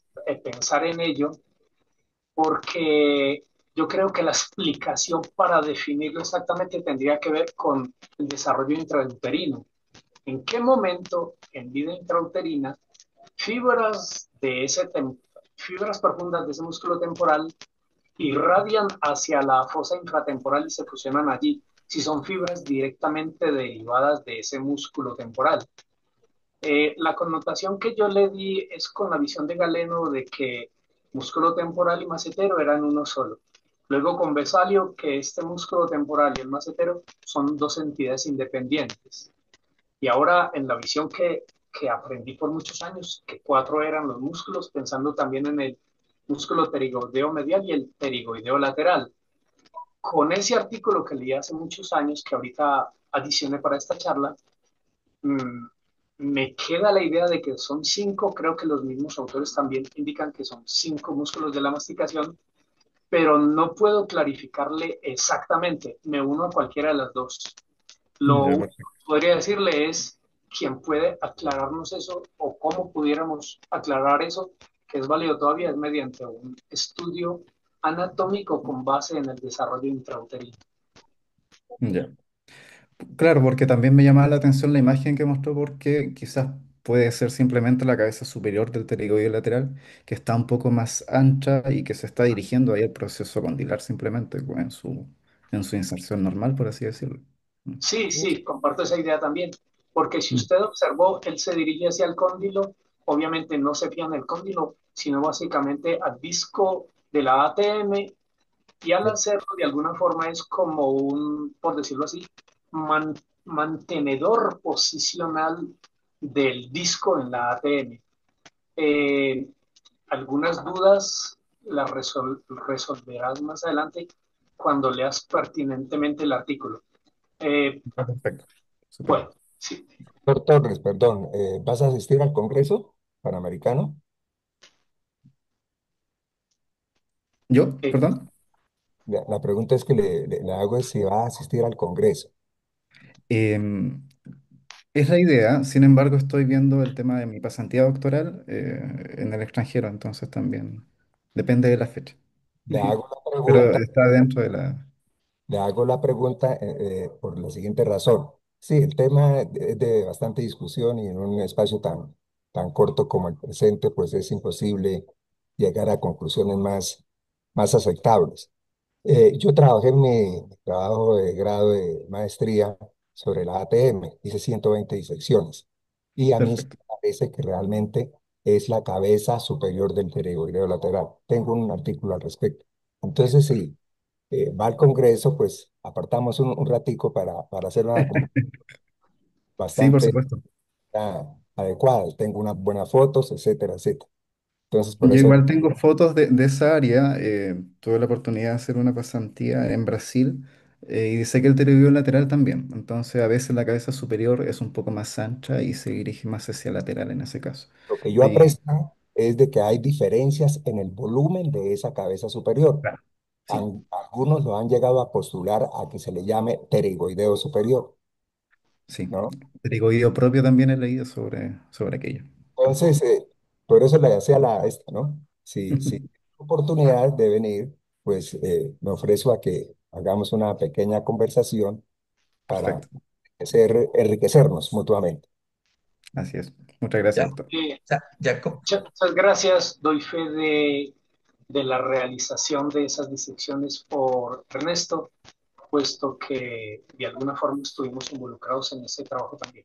pensar en ello porque yo creo que la explicación para definirlo exactamente tendría que ver con el desarrollo intrauterino. ¿En qué momento en vida intrauterina fibras fibras profundas de ese músculo temporal irradian hacia la fosa infratemporal y se fusionan allí, si son fibras directamente derivadas de ese músculo temporal? La connotación que yo le di es con la visión de Galeno de que músculo temporal y macetero eran uno solo. Luego con Besalio que este músculo temporal y el macetero son dos entidades independientes. Y ahora en la visión que aprendí por muchos años, que cuatro eran los músculos, pensando también en el músculo pterigoideo medial y el pterigoideo lateral. Con ese artículo que leí hace muchos años, que ahorita adicioné para esta charla, mmm, me queda la idea de que son cinco, creo que los mismos autores también indican que son cinco músculos de la masticación, pero no puedo clarificarle exactamente, me uno a cualquiera de las dos. Lo Ya, único perfecto. que podría decirle es quién puede aclararnos eso o cómo pudiéramos aclarar eso, que es válido todavía, es mediante un estudio anatómico con base en el desarrollo intrauterino. Ya. Claro, porque también me llamaba la atención la imagen que mostró porque quizás puede ser simplemente la cabeza superior del pterigoide lateral que está un poco más ancha y que se está dirigiendo ahí al proceso condilar simplemente pues, en su inserción normal, por así decirlo. Mm. Sí, sí, comparto esa idea también, porque si Mm. usted observó, él se dirige hacia el cóndilo, obviamente no se fía en el cóndilo, sino básicamente al disco de la ATM, y al hacerlo de alguna forma es como un, por decirlo así, man- mantenedor posicional del disco en la ATM. Eh, algunas dudas las resolverás más adelante cuando leas pertinentemente el artículo. Eh, Ah, perfecto. Súper. bueno, sí. Doctor Torres, perdón, ¿vas a asistir al Congreso Panamericano? ¿Yo? Eh, ¿Perdón? La pregunta es que le hago es si va a asistir al Congreso. Em, es la idea, sin embargo estoy viendo el tema de mi pasantía doctoral en el extranjero, entonces también depende de la fecha. Le hago la Pero pregunta está dentro de la... Le hago la pregunta por la siguiente razón. Sí, el tema es de bastante discusión y en un espacio tan corto como el presente, pues es imposible llegar a conclusiones más aceptables. Yo trabajé en mi trabajo de grado de maestría sobre la ATM, hice 120 disecciones y a mí sí Perfecto. me parece que realmente es la cabeza superior del pterigoideo lateral. Tengo un artículo al respecto. Entonces, sí va al Congreso, pues apartamos un ratico para hacer una Sí, por bastante supuesto. adecuada. Tengo unas buenas fotos, etcétera, etcétera. Entonces, por Yo eso, igual tengo fotos de esa área. Tuve la oportunidad de hacer una pasantía en Brasil y dice que el pterigoideo lateral también. Entonces, a veces la cabeza superior es un poco más ancha y se dirige más hacia lateral en ese caso. lo que yo Ahí, aprecio es de que hay diferencias en el volumen de esa cabeza superior. claro. Sí, Algunos lo han llegado a postular a que se le llame pterigoideo superior, sí. ¿no? Pterigoideo propio también he leído sobre aquello. Entonces, por eso le hacía esta, ¿no? Si oportunidades de venir, pues me ofrezco a que hagamos una pequeña conversación para Perfecto. enriquecernos mutuamente. Así es. Muchas Ya, gracias, doctor. ya, Muchas gracias. Doy fe de la realización de esas disecciones por Ernesto, puesto que de alguna forma estuvimos involucrados en ese trabajo también.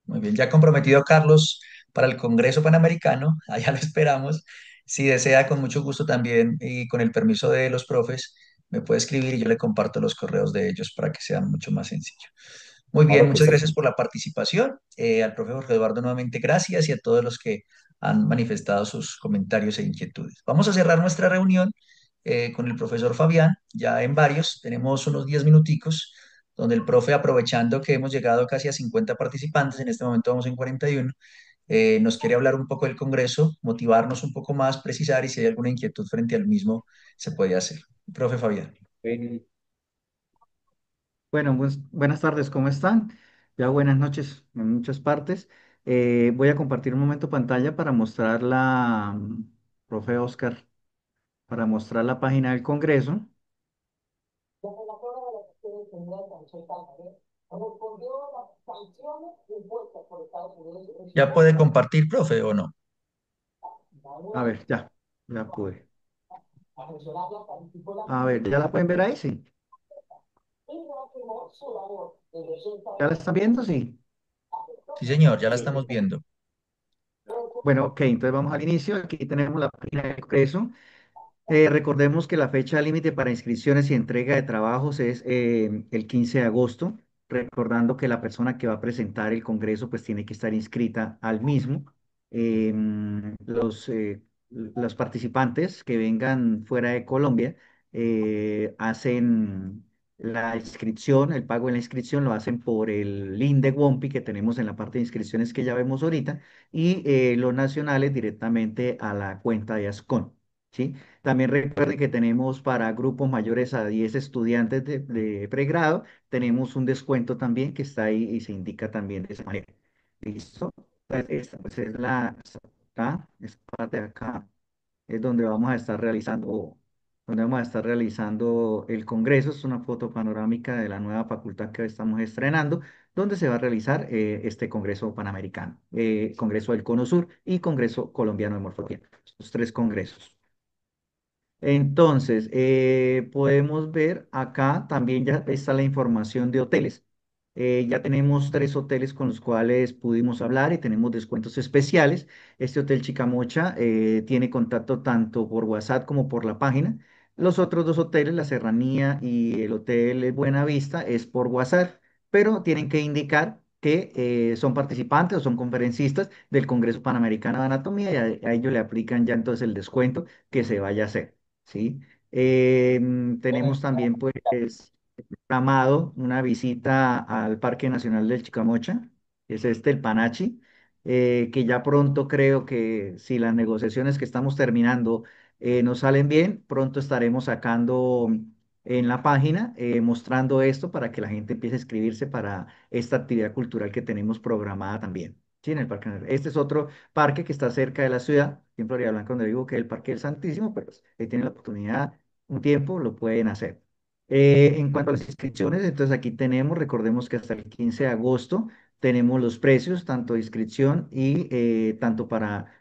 muy bien, ya comprometido Carlos para el Congreso Panamericano, allá lo esperamos. Si desea, con mucho gusto también y con el permiso de los profes, me puede escribir y yo le comparto los correos de ellos para que sea mucho más sencillo. Muy bien, Claro que muchas sí. gracias por la participación. Al profe Jorge Eduardo nuevamente gracias y a todos los que han manifestado sus comentarios e inquietudes. Vamos a cerrar nuestra reunión con el profesor Fabián, ya en varios, tenemos unos 10 minuticos, donde el profe, aprovechando que hemos llegado casi a 50 participantes, en este momento vamos en 41, nos quiere hablar un poco del Congreso, motivarnos un poco más, precisar y si hay alguna inquietud frente al mismo, se puede hacer. Profe Fabián. Eh, Bueno, buenas tardes, ¿cómo están? Ya buenas noches en muchas partes. Voy a compartir un momento pantalla para mostrar profe Oscar, para mostrar la página del Congreso. ¿Ya puede compartir, profe, o no? A ver, ya pude. A ver, ¿ya la pueden ver ahí? Sí. ¿Ya la están viendo? Sí. Sí, señor, ya la Sí. estamos viendo. Bueno, ok, entonces vamos al inicio. Aquí tenemos la página del Congreso. Recordemos que la fecha límite para inscripciones y entrega de trabajos es el 15 de agosto, recordando que la persona que va a presentar el Congreso pues tiene que estar inscrita al mismo. Los participantes que vengan fuera de Colombia hacen la inscripción, el pago de la inscripción lo hacen por el link de WOMPI que tenemos en la parte de inscripciones que ya vemos ahorita y los nacionales directamente a la cuenta de ASCON. ¿Sí? También recuerde que tenemos para grupos mayores a 10 estudiantes de pregrado, tenemos un descuento también que está ahí y se indica también de esa manera. ¿Listo? Esta pues es esta parte de acá es donde vamos a estar realizando el congreso. Es una foto panorámica de la nueva facultad que estamos estrenando, donde se va a realizar este congreso panamericano, congreso del Cono Sur y congreso colombiano de morfología. Estos tres congresos. Entonces, podemos ver acá también ya está la información de hoteles. Ya tenemos tres hoteles con los cuales pudimos hablar y tenemos descuentos especiales. Este hotel Chicamocha tiene contacto tanto por WhatsApp como por la página. Los otros dos hoteles, la Serranía y el Hotel Buenavista, es por WhatsApp, pero tienen que indicar que son participantes o son conferencistas del Congreso Panamericano de Anatomía y a ellos le aplican ya entonces el descuento que se vaya a hacer. ¿Sí? Tenemos también, pues, programado una visita al Parque Nacional del Chicamocha, que es el Panachi, que ya pronto creo que si las negociaciones que estamos terminando nos salen bien, pronto estaremos sacando en la página, mostrando esto para que la gente empiece a inscribirse para esta actividad cultural que tenemos programada también. Sí, en el Parque Nacional. Este es otro parque que está cerca de la ciudad, en Florida Blanca, donde digo que es el Parque del Santísimo, pero pues, ahí tienen la oportunidad, un tiempo, lo pueden hacer. En cuanto a las inscripciones, entonces aquí tenemos, recordemos que hasta el 15 de agosto tenemos los precios, tanto de inscripción y tanto para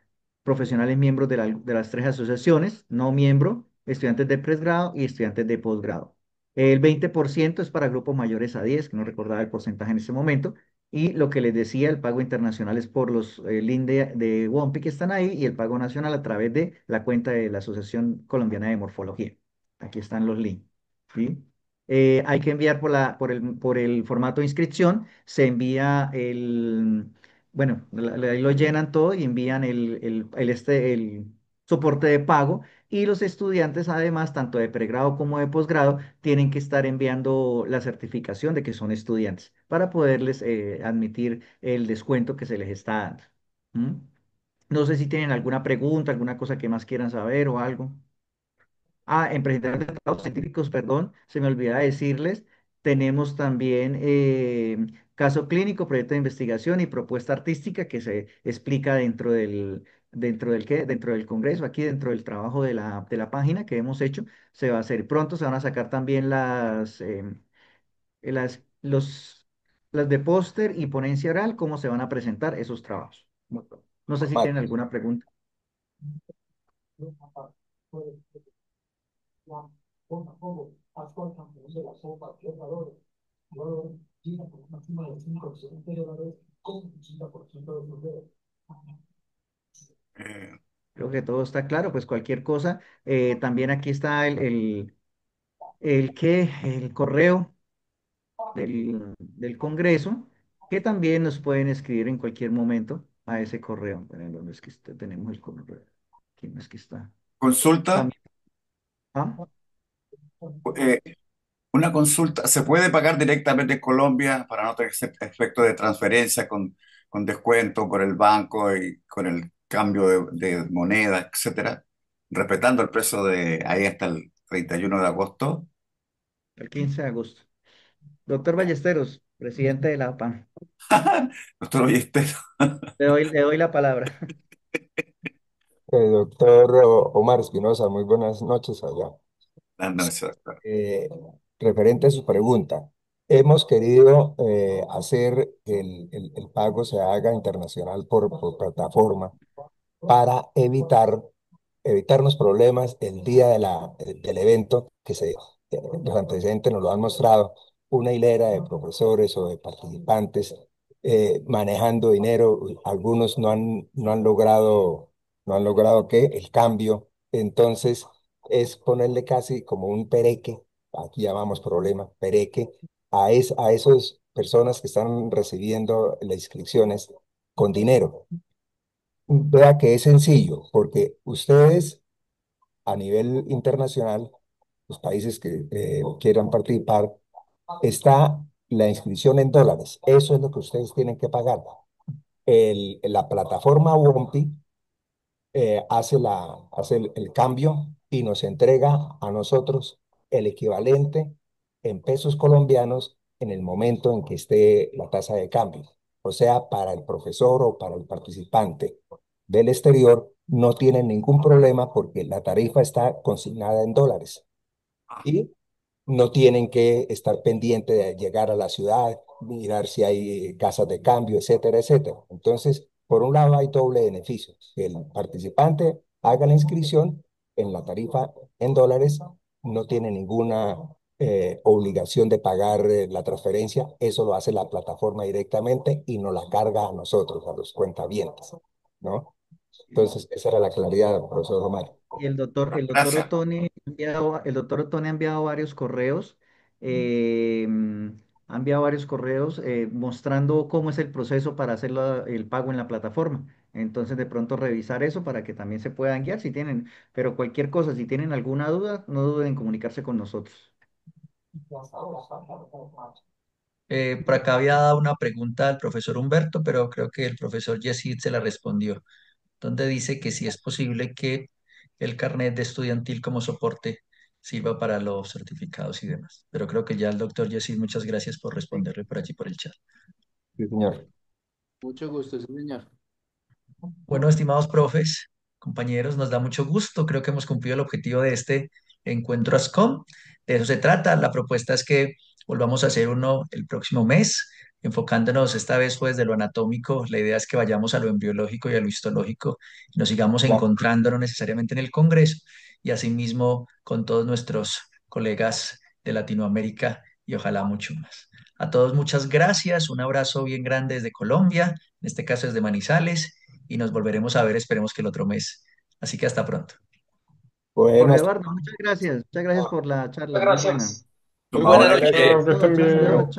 profesionales miembros de las tres asociaciones, no miembro, estudiantes de pregrado y estudiantes de posgrado. El 20% es para grupos mayores a 10, que no recordaba el porcentaje en ese momento, y lo que les decía, el pago internacional es por los link de WOMPI que están ahí y el pago nacional a través de la cuenta de la Asociación Colombiana de Morfología. Aquí están los links. ¿Sí? Hay que enviar por el formato de inscripción, se envía bueno, ahí lo llenan todo y envían el soporte de pago y los estudiantes además, tanto de pregrado como de posgrado, tienen que estar enviando la certificación de que son estudiantes para poderles admitir el descuento que se les está dando. ¿Mm? No sé si tienen alguna pregunta, alguna cosa que más quieran saber o algo. En presentación de trabajos científicos, perdón, se me olvidaba decirles, tenemos también caso clínico, proyecto de investigación y propuesta artística que se explica dentro del Congreso, aquí dentro del trabajo de la página que hemos hecho, se va a hacer. Pronto se van a sacar también las, los, las de póster y ponencia oral, cómo se van a presentar esos trabajos. Muy pronto. No sé si Vale. tienen alguna pregunta. Eh, Creo que todo está claro, pues cualquier cosa. También aquí está el correo del Congreso, que también nos pueden escribir en cualquier momento a ese correo. Bueno, ¿dónde es que tenemos el correo? Aquí no es que está. Consulta, También, ¿ah? eh, una consulta, ¿se puede pagar directamente en Colombia para no tener ese efecto de transferencia con descuento por el banco y con el cambio de moneda, etcétera? Respetando el precio de ahí hasta el 31 de agosto. El 15 de agosto. Doctor Ballesteros, presidente de la APAN, Doctor Ballester, le doy la palabra. Doctor Omar Espinosa, muy buenas noches allá. no, ese doctor. Eh, Referente a su pregunta, hemos querido hacer que el pago se haga internacional por plataforma para evitarnos problemas el día del evento, los antecedentes nos lo han mostrado, una hilera de profesores o de participantes manejando dinero, algunos no han logrado que el cambio, entonces es ponerle casi como un pereque, aquí llamamos problema, pereque, a esas personas que están recibiendo las inscripciones con dinero. Vea que es sencillo, porque ustedes a nivel internacional, los países que quieran participar, está la inscripción en dólares. Eso es lo que ustedes tienen que pagar. La plataforma WOMPI hace el cambio y nos entrega a nosotros el equivalente en pesos colombianos en el momento en que esté la tasa de cambio. O sea, para el profesor o para el participante del exterior no tienen ningún problema porque la tarifa está consignada en dólares. Y no tienen que estar pendiente de llegar a la ciudad, mirar si hay casas de cambio, etcétera, etcétera. Entonces, por un lado hay doble beneficio, que el participante haga la inscripción en la tarifa en dólares, no tiene ninguna obligación de pagar la transferencia, eso lo hace la plataforma directamente y nos la carga a nosotros, a los cuentavientes, ¿no? Entonces, esa era la claridad, profesor Román. Y Gracias. El doctor Otoni ha enviado varios correos, eh, ha enviado varios correos mostrando cómo es el proceso para hacer el pago en la plataforma. Entonces, de pronto revisar eso para que también se puedan guiar si tienen, pero cualquier cosa, si tienen alguna duda, no duden en comunicarse con nosotros. Por acá había dado una pregunta al profesor Humberto, pero creo que el profesor Yesid se la respondió, donde dice que si es posible que el carnet de estudiantil como soporte sirva para los certificados y demás. Pero creo que ya el doctor Yesid, muchas gracias por responderle por allí por el chat. Sí, señor. Mucho gusto, sí, señor. Bueno, estimados profes, compañeros, nos da mucho gusto. Creo que hemos cumplido el objetivo de este encuentro ASCOM. De eso se trata. La propuesta es que volvamos a hacer uno el próximo mes, enfocándonos esta vez pues de lo anatómico. La idea es que vayamos a lo embriológico y a lo histológico y nos sigamos Claro. encontrando no necesariamente en el Congreso y asimismo con todos nuestros colegas de Latinoamérica y ojalá mucho más. A todos muchas gracias. Un abrazo bien grande desde Colombia, en este caso desde Manizales y nos volveremos a ver, esperemos que el otro mes. Así que hasta pronto. Jorge Buenas. Eduardo, muchas gracias. Muchas gracias por la charla, Muchas muy buena. gracias. Muy Por favor, buena Bueno, noche. que estén Hasta luego, bien. chao.